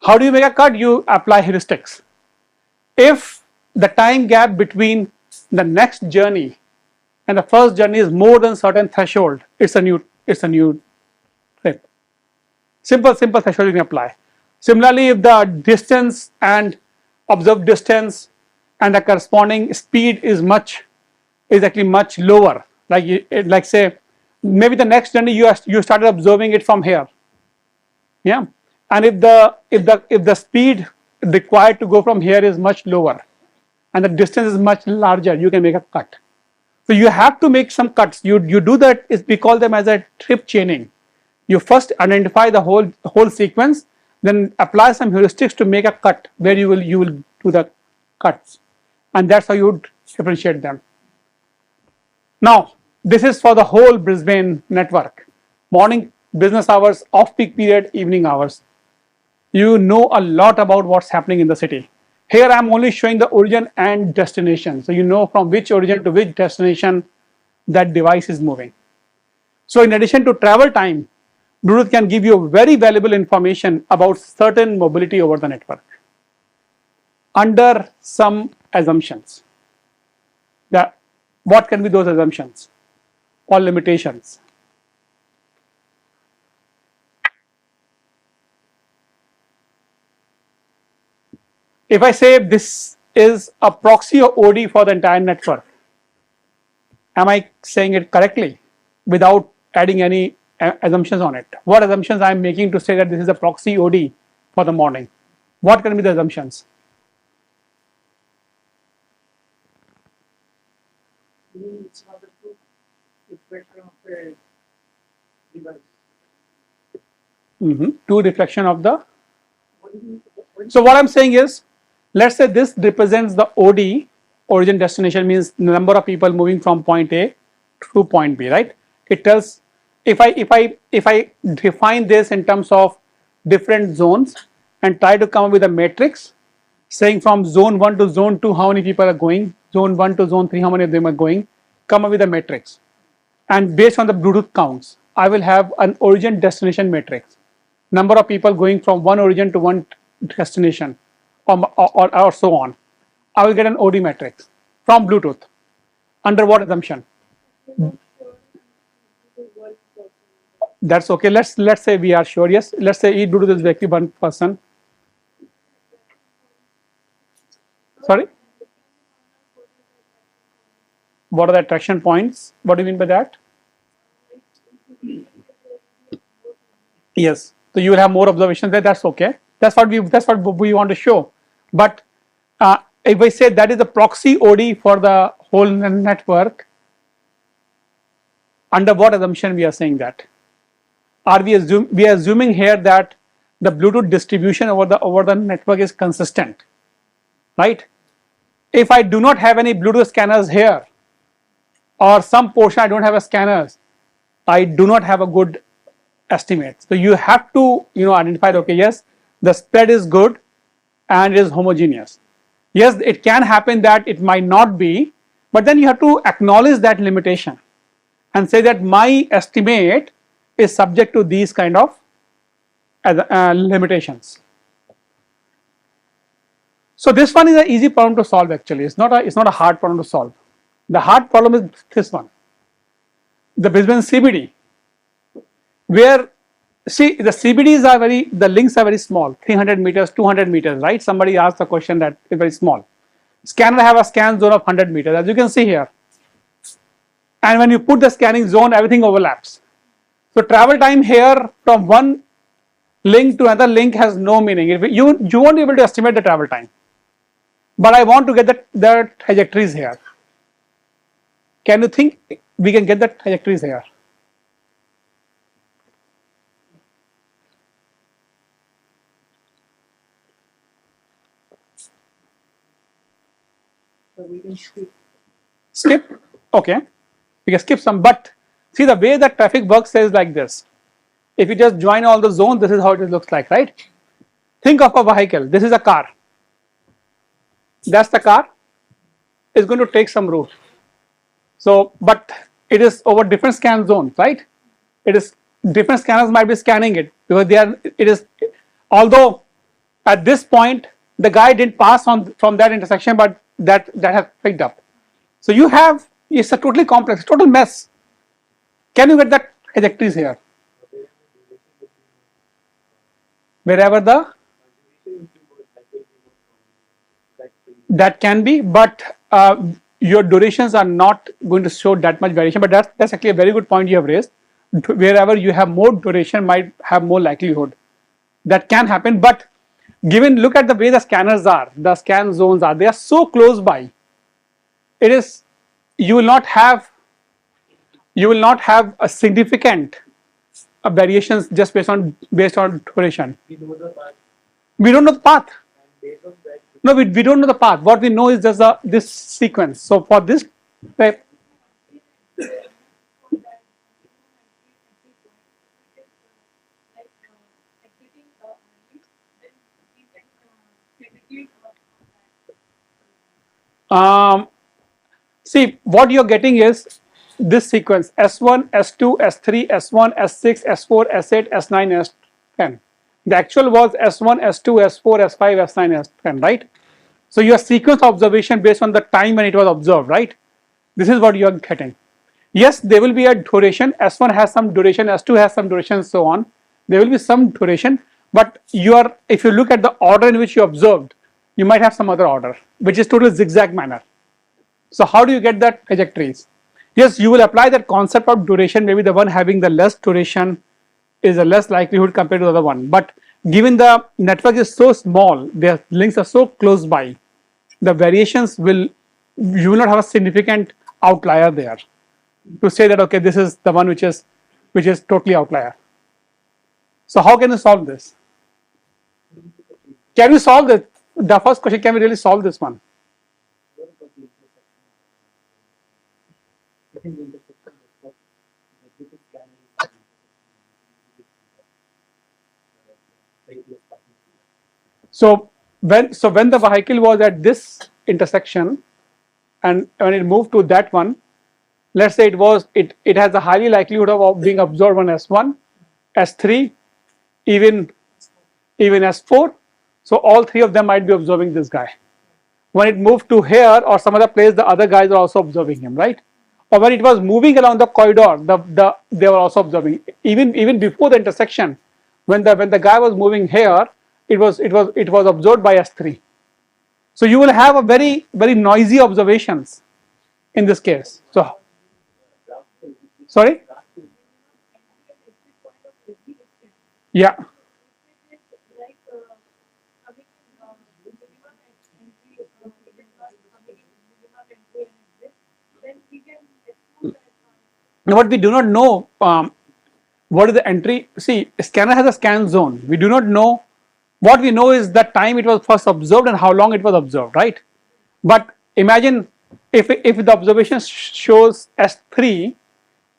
How do you make a cut? You apply heuristics. If the time gap between the next journey and the first journey is more than certain threshold, it's a new trip. Simple threshold you can apply. Similarly, if the distance and observed distance and the corresponding speed is actually much lower, like say maybe the next journey you started observing it from here, yeah, and if the speed required to go from here is much lower and the distance is much larger, you can make a cut. So you have to make some cuts. You do that, we call them as a trip chaining. You first identify the whole sequence, then apply some heuristics to make a cut where you will do the cuts, and that's how you would differentiate them. Now this is for the whole Brisbane network: morning business hours, off-peak period, evening hours. You know a lot about what's happening in the city. Here I am only showing the origin and destination, so you know from which origin to which destination that device is moving. So in addition to travel time, Bluetooth can give you very valuable information about certain mobility over the network under some assumptions. What can be those assumptions or limitations? If I say this is a proxy or OD for the entire network, am I saying it correctly without adding any assumptions on it. What assumptions I am making to say that this is a proxy OD for the morning? What can be the assumptions? It's not a true reflection of a device. Two reflection of the. What do you mean? So what I'm saying is, let's say this represents the OD, origin destination, means number of people moving from point A to point B, right? It tells, if I define this in terms of different zones and try to come up with a matrix saying from zone 1 to zone 2 how many people are going, zone 1 to zone 3 how many of them are going, come up with a matrix, and based on the Bluetooth counts I will have an origin destination matrix, number of people going from one origin to one destination, or so on. I will get an OD matrix from Bluetooth. Under what assumption? That's okay. Let's say we are sure. Yes. Let's say each Bluetooth is exactly one person. Sorry. What are the attraction points? What do you mean by that? Yes. So you will have more observations there. That's okay. That's what we want to show. But if I say that is the proxy OD for the whole network, under what assumption we are saying that? Are we assuming here that the Bluetooth distribution over the network is consistent, right? If I do not have any Bluetooth scanners here, or some portion I don't have a scanners, I do not have a good estimate. So you have to identify, okay, yes, the spread is good and it is homogeneous. Yes, it can happen that it might not be, but then you have to acknowledge that limitation and say that my estimate is subject to these kind of limitations. So this one is an easy problem to solve actually. It's not a hard problem to solve. The hard problem is this one, the Brisbane CBD, where see the CBDs are the links are very small, 300 meters, 200 meters, right? Somebody asked the question that is very small. Scanner have a scan zone of 100 meters, as you can see here. And when you put the scanning zone, everything overlaps. So travel time here from one link to another link has no meaning. You won't be able to estimate the travel time. But I want to get the trajectories here. Can you think we can get the trajectories here? So we can skip. Skip? Okay. We can skip some, but see the way that traffic works is like this. If you just join all the zones, this is how it looks like, right? Think of a vehicle. This is a car. That's the car. It's going to take some route. So, but it is over different scan zones, right? It is different scanners might be scanning it because it is, although at this point the guy didn't pass on from that intersection, but that has picked up. So you have, it's a totally complex, total mess. Can you get the trajectories here? Wherever that can be, but your durations are not going to show that much variation. But that's actually a very good point you have raised. Wherever you have more duration might have more likelihood. That can happen, but look at the way the scanners are, the scan zones are, they are so close by. It is, you will not have a significant variations just based on duration. We know the path. We don't know the path. And based on that, No, we don't know the path. What we know is just this sequence. So for this, see what you're getting is this sequence S1, S2, S3, S1, S6, S4, S8, S9, S10. The actual was S1, S2, S4, S5, S9, S10, right? So your sequence observation based on the time when it was observed, right? This is what you are getting. Yes, there will be a duration. S1 has some duration, S2 has some duration, and so on. There will be some duration, but if you look at the order in which you observed, you might have some other order, which is total zigzag manner. So how do you get that trajectories? Yes, you will apply that concept of duration. Maybe the one having the less duration is a less likelihood compared to the other one. But given the network is so small, their links are so close by, the variations will, you will not have a significant outlier there to say that okay, this is the one which is totally outlier. So how can you solve this? Can we solve this? The first question, can we really solve this one? So when the vehicle was at this intersection and when it moved to that one, let's say it has a highly likelihood of being absorbed on S1, S3, even S4. So all three of them might be observing this guy. When it moved to here or some other place, the other guys are also observing him, right? Or when it was moving along the corridor, they were also observing. Even before the intersection, when the guy was moving here, it was observed by S3. So you will have a very noisy observations in this case. So sorry, yeah. Like, having minimum entry, minimum entry and exit, then we can exclude that one. What we do not know, what is the entry? See, scanner has a scan zone. We do not know. What we know is the time it was first observed and how long it was observed, right? But imagine if the observation shows S3,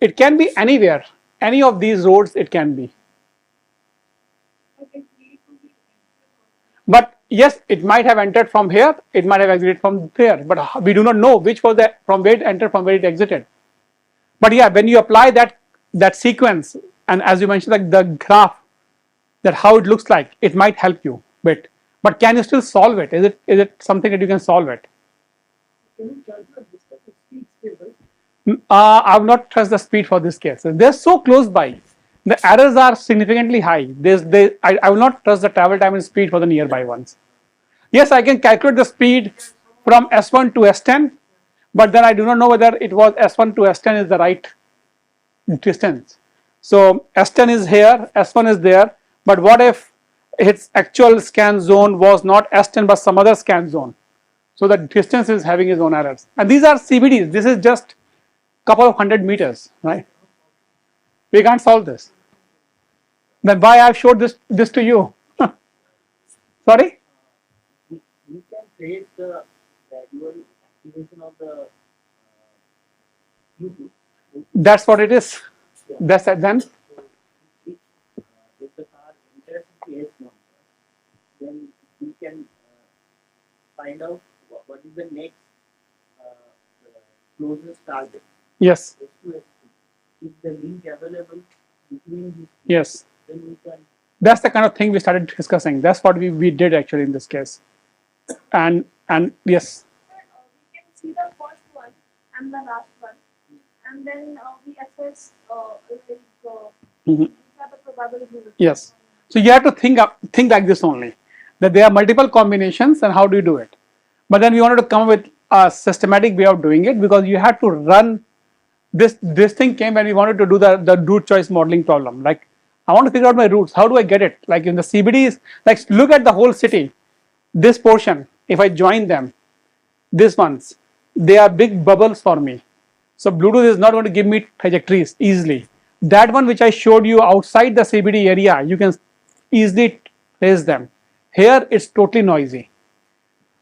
it can be anywhere, any of these roads it can be. Okay, we to be But yes, it might have entered from here, it might have exited from there, but we do not know which was the from where it entered, from where it exited. But yeah, when you apply that sequence, and as you mentioned, like the graph, that how it looks like, it might help you bit. But can you still solve it? Is it something that you can solve it? Can you calculate this type of speed stable? I will not trust the speed for this case. They're so close by. The errors are significantly high. I will not trust the travel time and speed for the nearby ones. Yes, I can calculate the speed from S1 to S10, but then I do not know whether it was S1 to S10 is the right distance. So S10 is here, S1 is there, but what if its actual scan zone was not S10 but some other scan zone? So the distance is having its own errors. And these are CBDs. This is just couple of 100 meters, right? We can't solve this. Then why I've showed this to you? Sorry? You can trace the gradual activation of the Bluetooth. That's what it is. That's it then. So if the car enters the S number, then we can find out what is the next closest target. Yes. S2, S3. If the link available between these, Yes. then we can. That's the kind of thing we started discussing. That's what we did actually in this case. And yes. we can see the first one and the last one, and then we assess Mhm. these are the probabilities. Yes. So you have to think like this only, that there are multiple combinations and how do you do it. But then we wanted to come up with a systematic way of doing it, because you have to run this thing came when we wanted to do the route choice modeling problem. Like, I want to figure out my routes. How do I get it? Like in the CBDs, like look at the whole city. This portion, if I join them, these ones, they are big bubbles for me. So Bluetooth is not going to give me trajectories easily. That one which I showed you outside the CBD area, you can easily trace them. Here it's totally noisy.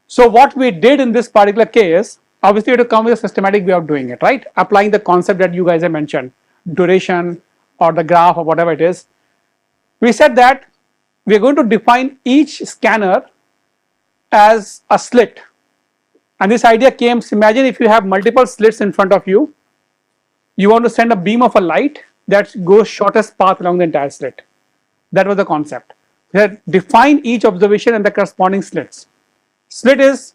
So what we did in this particular case, obviously we have to come with a systematic way of doing it, right? Applying the concept that you guys have mentioned, duration or the graph or whatever it is. We said that we are going to define each scanner as a slit. And this idea came, imagine if you have multiple slits in front of you, you want to send a beam of a light that goes shortest path along the entire slit. That was the concept. We had defined each observation and the corresponding slits. Slit is,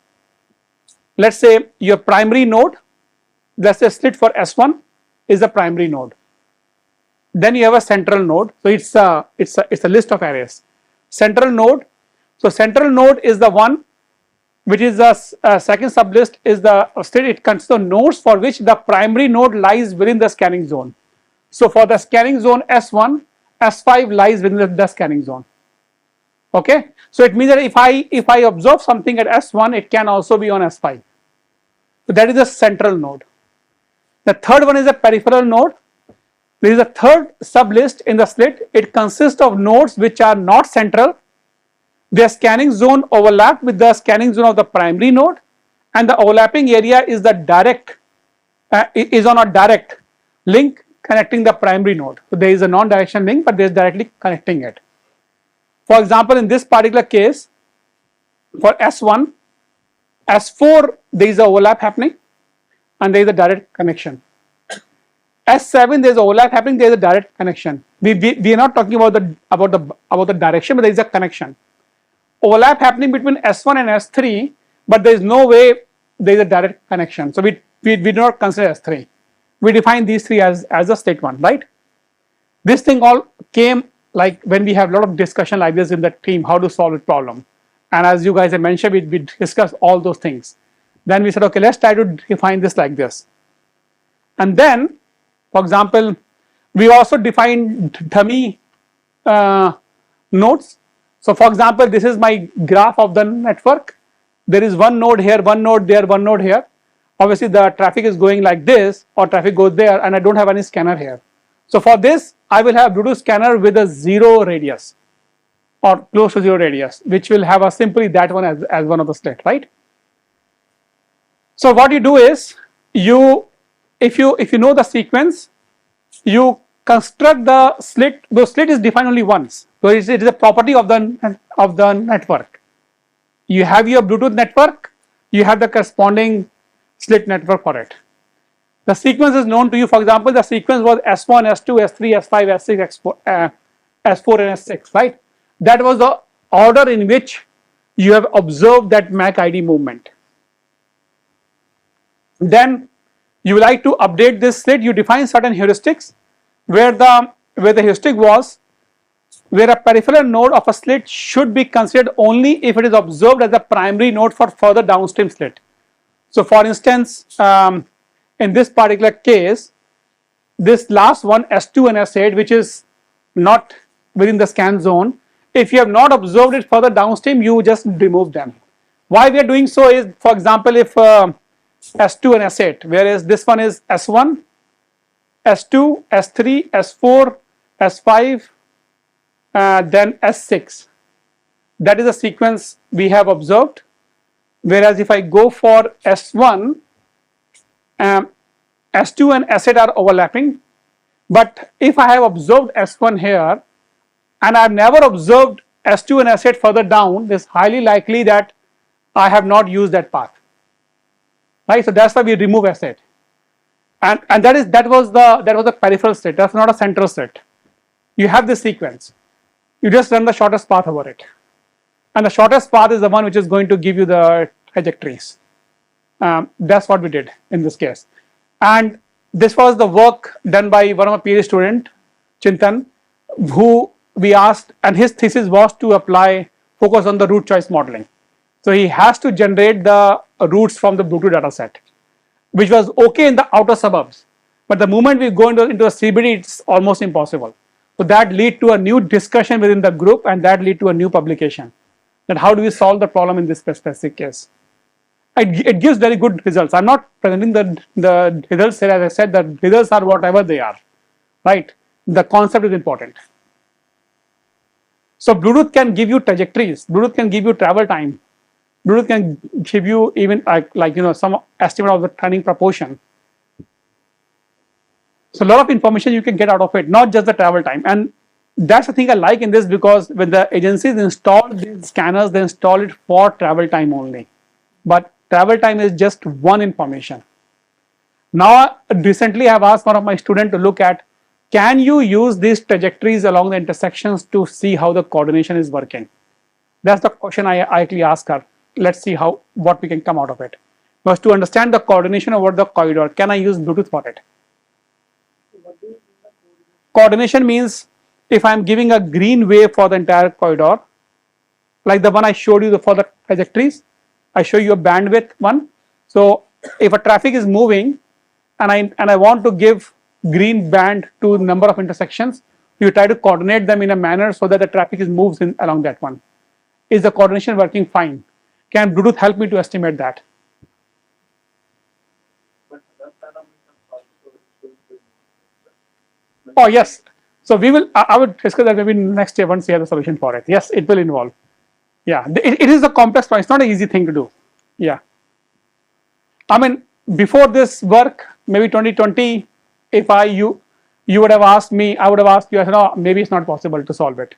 let's say your primary node, let's say slit for S1 is the primary node. Then you have a central node, so it's a list of arrays. Central node, so central node is the one which is the second sublist, is the slit. It consists of nodes for which the primary node lies within the scanning zone. So for the scanning zone S1, S5 lies within the scanning zone. Okay, so it means that if I observe something at S1, it can also be on S5. So that is the central node. The third one is a peripheral node. There is a third sublist in the slit. It consists of nodes which are not central. Their scanning zone overlap with the scanning zone of the primary node, and the overlapping area is the direct is on a direct link connecting the primary node. So there is a non-direction link, but there is directly connecting it. For example, in this particular case, for S1, S4 there is a overlap happening, and there is a direct connection. S7 there is overlap happening, there is a direct connection. We are not talking about the direction, but there is a connection. Overlap happening between S1 and S3, but there is no way there is a direct connection. So we do not consider S3. We define these three as a state one, right? This thing all came like when we have a lot of discussion like this in the team, how to solve the problem. And as you guys have mentioned, we discussed all those things. Then we said, okay, let's try to define this like this. And then, for example, we also defined dummy nodes. So for example, this is my graph of the network. There is one node here, one node there, one node here. Obviously the traffic is going like this, or traffic goes there, and I don't have any scanner here. So for this, I will have Bluetooth scanner with a 0 radius or close to 0 radius, which will have a simply that one as one of the slit, right? So what you do is, if you know the sequence, you construct the slit. The slit is defined only once, so it is a property of the network. You have your Bluetooth network, you have the corresponding slit network for it. The sequence is known to you. For example, the sequence was S1, S2, S3, S5, S6, S4 and S6, right? That was the order in which you have observed that MAC ID movement. Then you like to update this slit. You define certain heuristics where the heuristic was where a peripheral node of a slit should be considered only if it is observed as a primary node for further downstream slit. So for instance, in this particular case, this last one S2 and S8, which is not within the scan zone, if you have not observed it further downstream, you just remove them. Why we are doing so is, for example, if S2 and S8, whereas this one is S1, S2, S3, S4, S5, then S6. That is the sequence we have observed. Whereas if I go for S1, S2 and S8 are overlapping. But if I have observed S1 here and I have never observed S2 and S8 further down, it is highly likely that I have not used that path. Right? So that's why we remove S8. And that was the peripheral state. That's not a central state. You have this sequence. You just run the shortest path over it. And the shortest path is the one which is going to give you the trajectories. That's what we did in this case. And this was the work done by one of my PhD student, Chintan, who we asked, and his thesis was to focus on the route choice modeling. So he has to generate the routes from the Bluetooth data set, which was okay in the outer suburbs. But the moment we go into a CBD, it's almost impossible. So that led to a new discussion within the group, and that led to a new publication. That how do we solve the problem in this specific case? It gives very good results. I'm not presenting the results here. As I said, the results are whatever they are, right? The concept is important. So Bluetooth can give you trajectories. Bluetooth can give you travel time. Bluetooth can give you even some estimate of the turning proportion. So a lot of information you can get out of it, not just the travel time. And that's the thing I like in this, because when the agencies install these scanners, they install it for travel time only. But travel time is just one information. Now, recently I have asked one of my students to look at, can you use these trajectories along the intersections to see how the coordination is working? That's the question I actually asked her. Let's see what we can come out of it. Because to understand the coordination over the corridor, can I use Bluetooth for it? Coordination means if I'm giving a green wave for the entire corridor, like the one I showed you for the trajectories, I show you a bandwidth one. So if a traffic is moving and I want to give green band to number of intersections, you try to coordinate them in a manner so that the traffic is moves in along that one. Is the coordination working fine? Can Bluetooth help me to estimate that? But other parameters also will be. Oh yes. So we will. I would discuss that maybe next year once we have the solution for it. Yes, it will involve. Yeah, it is a complex one. It's not an easy thing to do. Yeah. I mean, before this work, maybe 2020, if you would have asked me, I would have asked you. I said, no, maybe it's not possible to solve it.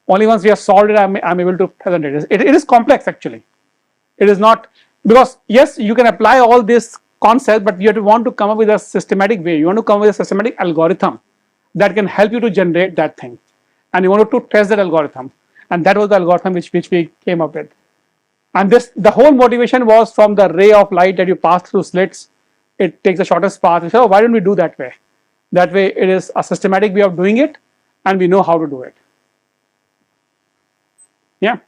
Only once we have solved it, I'm able to present it. It is complex actually. It is not, because yes, you can apply all this concept, but you have to want to come up with a systematic way. You want to come up with a systematic algorithm that can help you to generate that thing, and you want to test that algorithm, and that was the algorithm which we came up with. And this, the whole motivation was from the ray of light that you pass through slits. It takes the shortest path. We said, oh, why don't we do that way? That way, it is a systematic way of doing it, and we know how to do it. Yeah.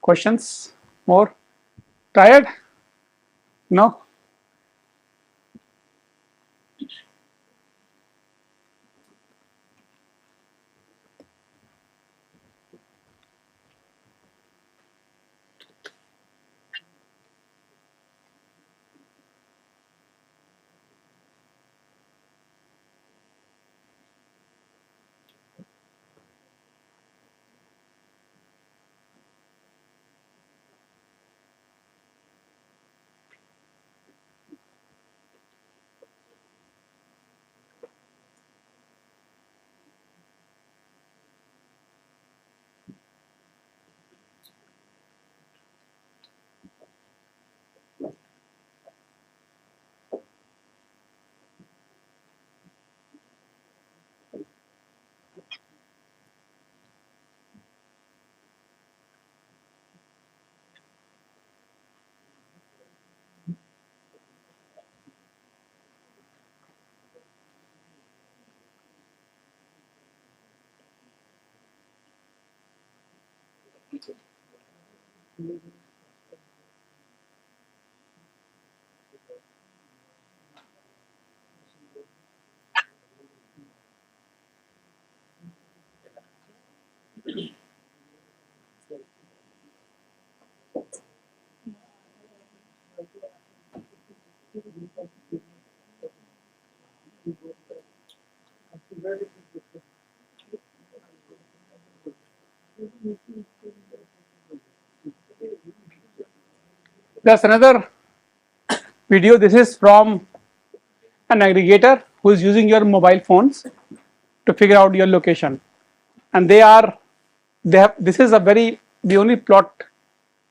Questions? More? Tired? No? There's another video. This is from an aggregator who is using your mobile phones to figure out your location, and they have, this is a very, we only plot,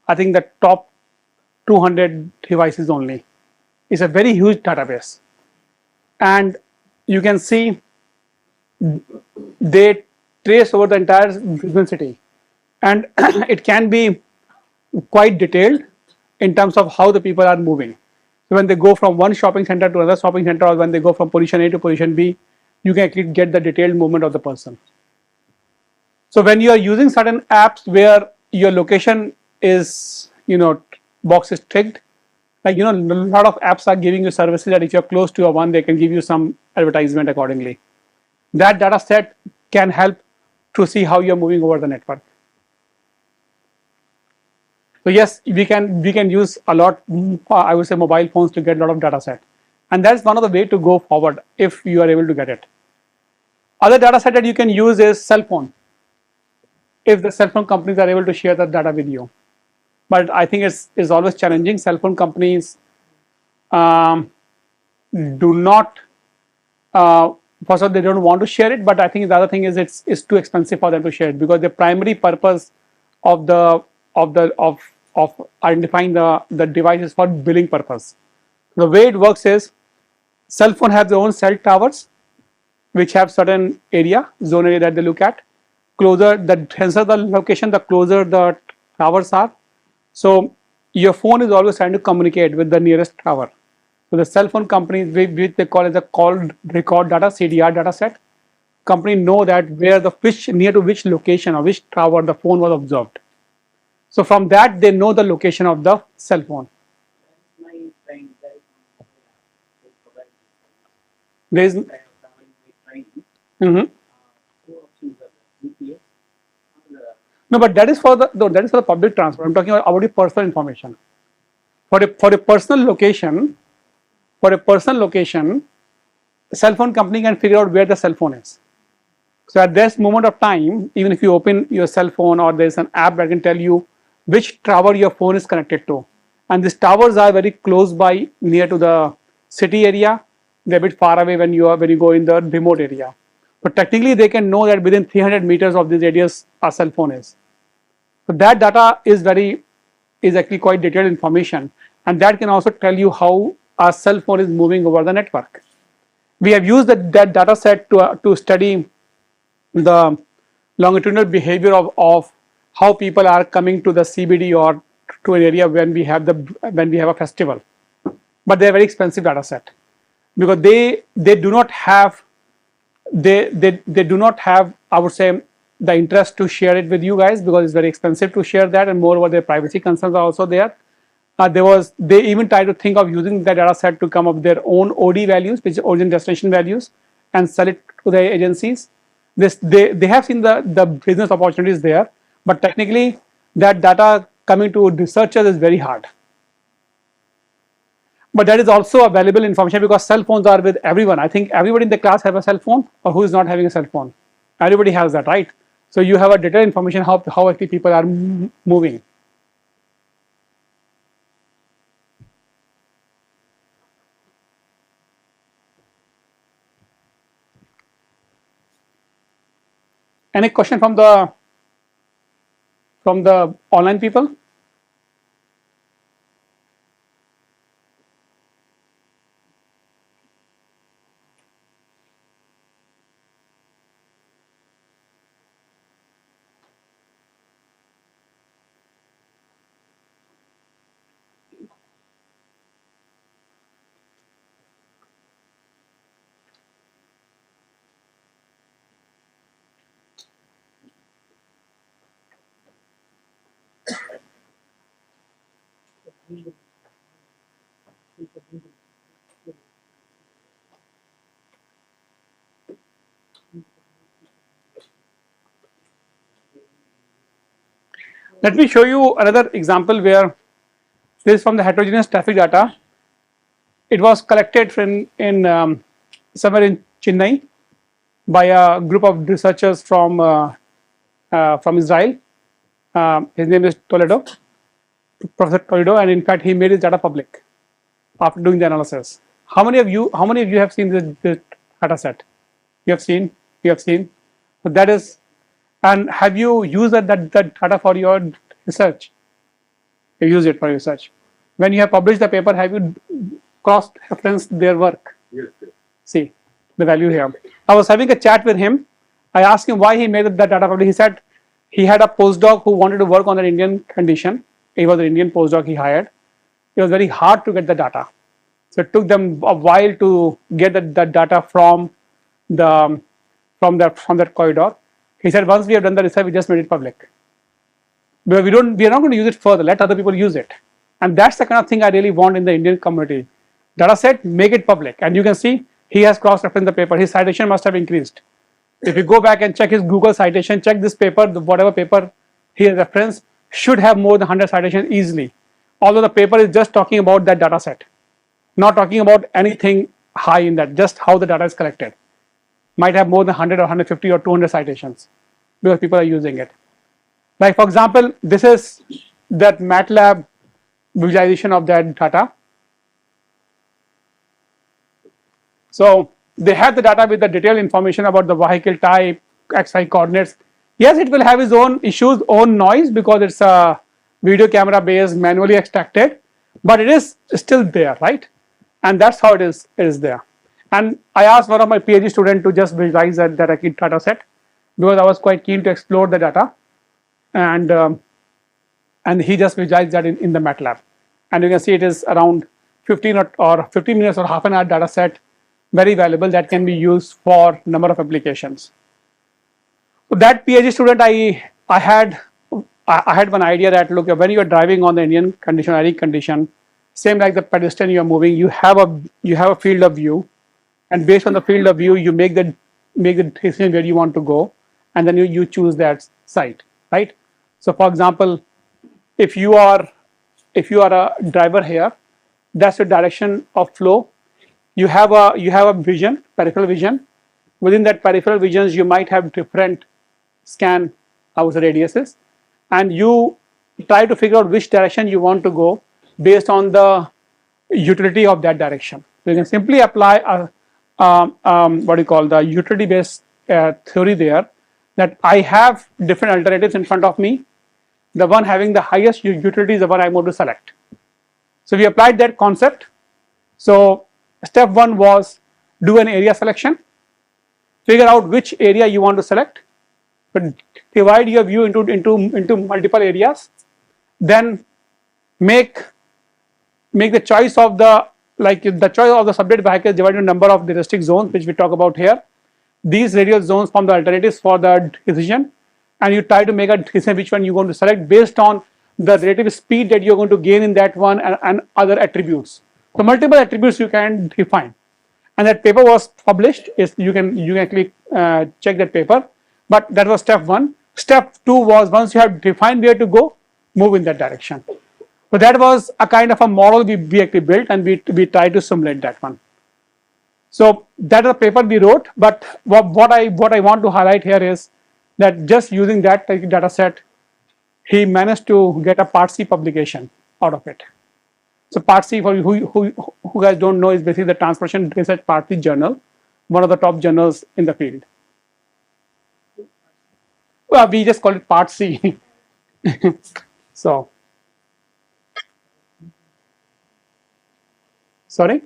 I think, the top 200 devices only. It's a very huge database, and you can see they trace over the entire Brisbane city, and it can be quite detailed in terms of how the people are moving. So when they go from one shopping center to another shopping center, or when they go from position A to position B, you can actually get the detailed movement of the person. So when you are using certain apps where your location is, box is ticked, like, a lot of apps are giving you services that if you're close to a one, they can give you some advertisement accordingly. That data set can help to see how you're moving over the network. So yes, we can use a lot, I would say, mobile phones to get a lot of data set, and that's one of the way to go forward if you are able to get it. Other data set that you can use is cell phone, if the cell phone companies are able to share that data with you. But I think it's always challenging. Cell phone companies do not, first of all, they don't want to share it, but I think the other thing is it's too expensive for them to share it, because the primary purpose of identifying the device is for billing purpose. The way it works is, cell phone have their own cell towers, which have certain zone area that they look at. Closer the denser the location, the closer the towers are. So your phone is always trying to communicate with the nearest tower. So the cell phone companies, which they call as a call record data, CDR data set, company know that where the which near to which location or which tower the phone was observed. So from that they know the location of the cell phone. My friend that they provide There is kind of traveling by train. mhm. Two options are there, GPS or No, but that is for the no, that is for the public transport. I'm talking about your personal information. For a personal location, for a personal location, the cell phone company can figure out where the cell phone is. So at this moment of time, even if you open your cell phone or there's an app that can tell you which tower your phone is connected to, and these towers are very close by, near to the city area. They're a bit far away when you go in the remote area. But technically, they can know that within 300 meters of this radius, our cell phone is. So that data is actually quite detailed information, and that can also tell you how our cell phone is moving over the network. We have used that data set to study the longitudinal behavior of how people are coming to the CBD or to an area when we have a festival. But they're very expensive data set because they do not have they do not have, I would say, the interest to share it with you guys because it's very expensive to share that, and moreover their privacy concerns are also there. They even tried to think of using the data set to come up with their own OD values, which is origin destination values, and sell it to the agencies. They have seen the business opportunities there, but technically that data coming to researchers is very hard. But that is also available information because cell phones are with everyone. I think everybody in the class have a cell phone, or who is not having a cell phone. Everybody has that, right? So you have a detailed information how actually people are moving. Any question from the online people? Let me show you another example where this is from the heterogeneous traffic data. It was collected in somewhere in Chennai by a group of researchers from Israel. His name is Professor Toledo, and in fact he made his data public after doing the analysis. How many of you have seen this data set? You have seen. So that is, and have you used that data for your research? You use it for research. When you have published the paper, have you cross-referenced their work? Yes, yes. See the value here. I was having a chat with him. I asked him why he made that data public. He said he had a postdoc who wanted to work on an Indian condition. He was an Indian postdoc he hired. It was very hard to get the data. So it took them a while to get the data from that corridor. He said once we have done the research, we just made it public. But we are not going to use it further. Let other people use it. And that's the kind of thing I really want in the Indian community. Data set, make it public. And you can see he has cross-referenced the paper. His citation must have increased. If you go back and check his Google citation, check this paper, whatever paper he has referenced should have more than 100 citations easily. Although the paper is just talking about that data set, not talking about anything high in that, just how the data is collected. Might have more than 100 or 150 or 200 citations because people are using it. Like for example, this is that MATLAB visualization of that data. So they have the data with the detailed information about the vehicle type, XY coordinates. Yes, it will have its own issues, own noise because it's a video camera based, manually extracted, but it is still there, right? And that's how it is there. And I asked one of my PhD students to just visualize that data set because I was quite keen to explore the data. And and he just visualized that in the MATLAB. And you can see it is around 15 or 15 minutes or half an hour data set, very valuable, that can be used for number of applications. So that PhD student, I had one idea that, look, when you are driving on the Indian condition, any condition, same like the pedestrian you are moving, you have a field of view, and based on the field of view, you make the decision where you want to go, and then you choose that site, right? So, for example, if you are a driver here, that's the direction of flow. You have a vision, peripheral vision. Within that peripheral visions, you might have different scan radiuses, and you try to figure out which direction you want to go based on the utility of that direction. So you can simply apply what you call the utility based theory there, that I have different alternatives in front of me. The one having the highest utility is the one I want to select. So we applied that concept. So step one was do an area selection, figure out which area you want to select, but divide your view into multiple areas, then make the choice of the subject vehicle divided into number of the restricted zones, which we talk about here. These radial zones form the alternatives for the decision, and you try to make a decision which one you're going to select based on the relative speed that you're going to gain in that one, and other attributes. So multiple attributes you can define, and that paper was published. You can actually check that paper. But that was step one. Step two was, once you have defined where to go, move in that direction. So that was a kind of a model we actually built, and we tried to simulate that one. So that is a paper we wrote. But what I want to highlight here is that just using that data set, he managed to get a Part C publication out of it. So Part C, for who guys don't know, is basically the Transportation Research Part C journal, one of the top journals in the field. Well, we just call it Part C. So, sorry?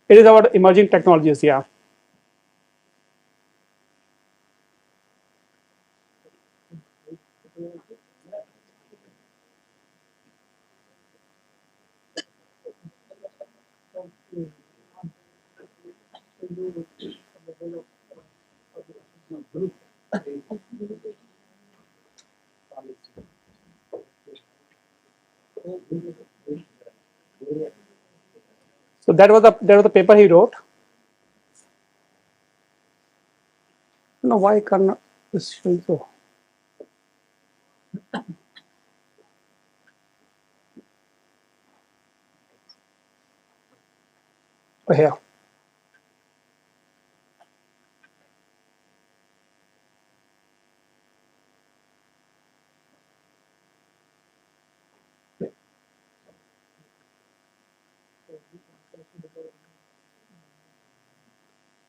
It is about emerging technologies, yeah. So that was the paper he wrote. I don't know why can't this showing so. Oh, here.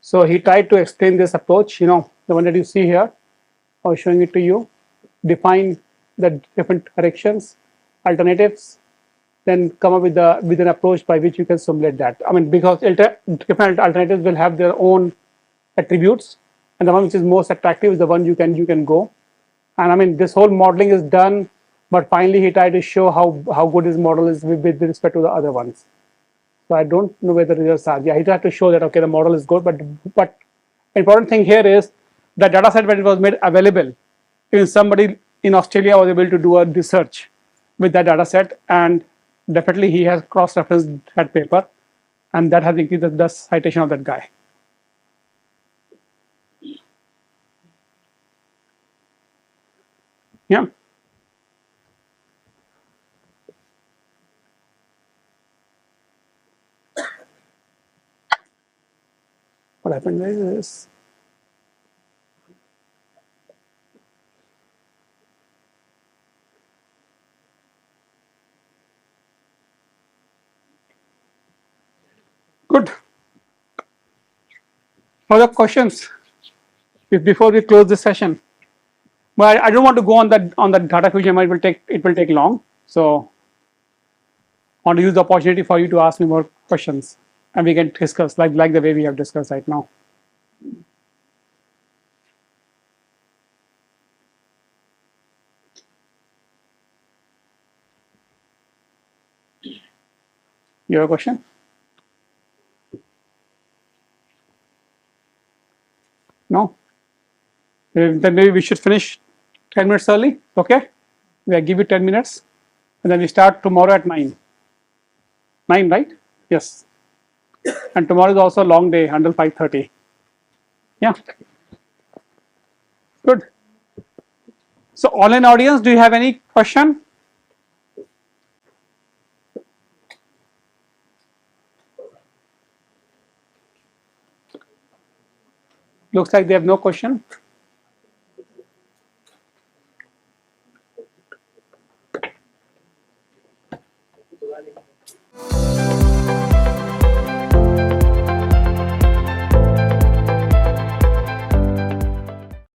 So he tried to explain this approach, the one that you see here. I was showing it to you. Define the different directions, alternatives, then come up with an approach by which you can simulate that. I mean, because different alternatives will have their own attributes, and the one which is most attractive is the one you can go. And I mean, this whole modeling is done, but finally he tried to show how good his model is with respect to the other ones. So I don't know whether the results are. Yeah, he tried to show that, okay, the model is good, but important thing here is the data set, when it was made available, if somebody in Australia was able to do a research with that data set, and definitely he has cross-referenced that paper, and that has increased the citation of that guy. Yeah. What happened is good. Further questions before we close this session? Well, I don't want to go on the data fusion. It will take long. So I want to use the opportunity for you to ask me more questions, and we can discuss like the way we have discussed right now. You have a question? No? Then maybe we should finish 10 minutes early. Okay? We'll give you 10 minutes. And then we start tomorrow at 9. 9, right? Yes. And tomorrow is also a long day until 5:30. Yeah. Good. So online audience, do you have any question? Looks like they have no question.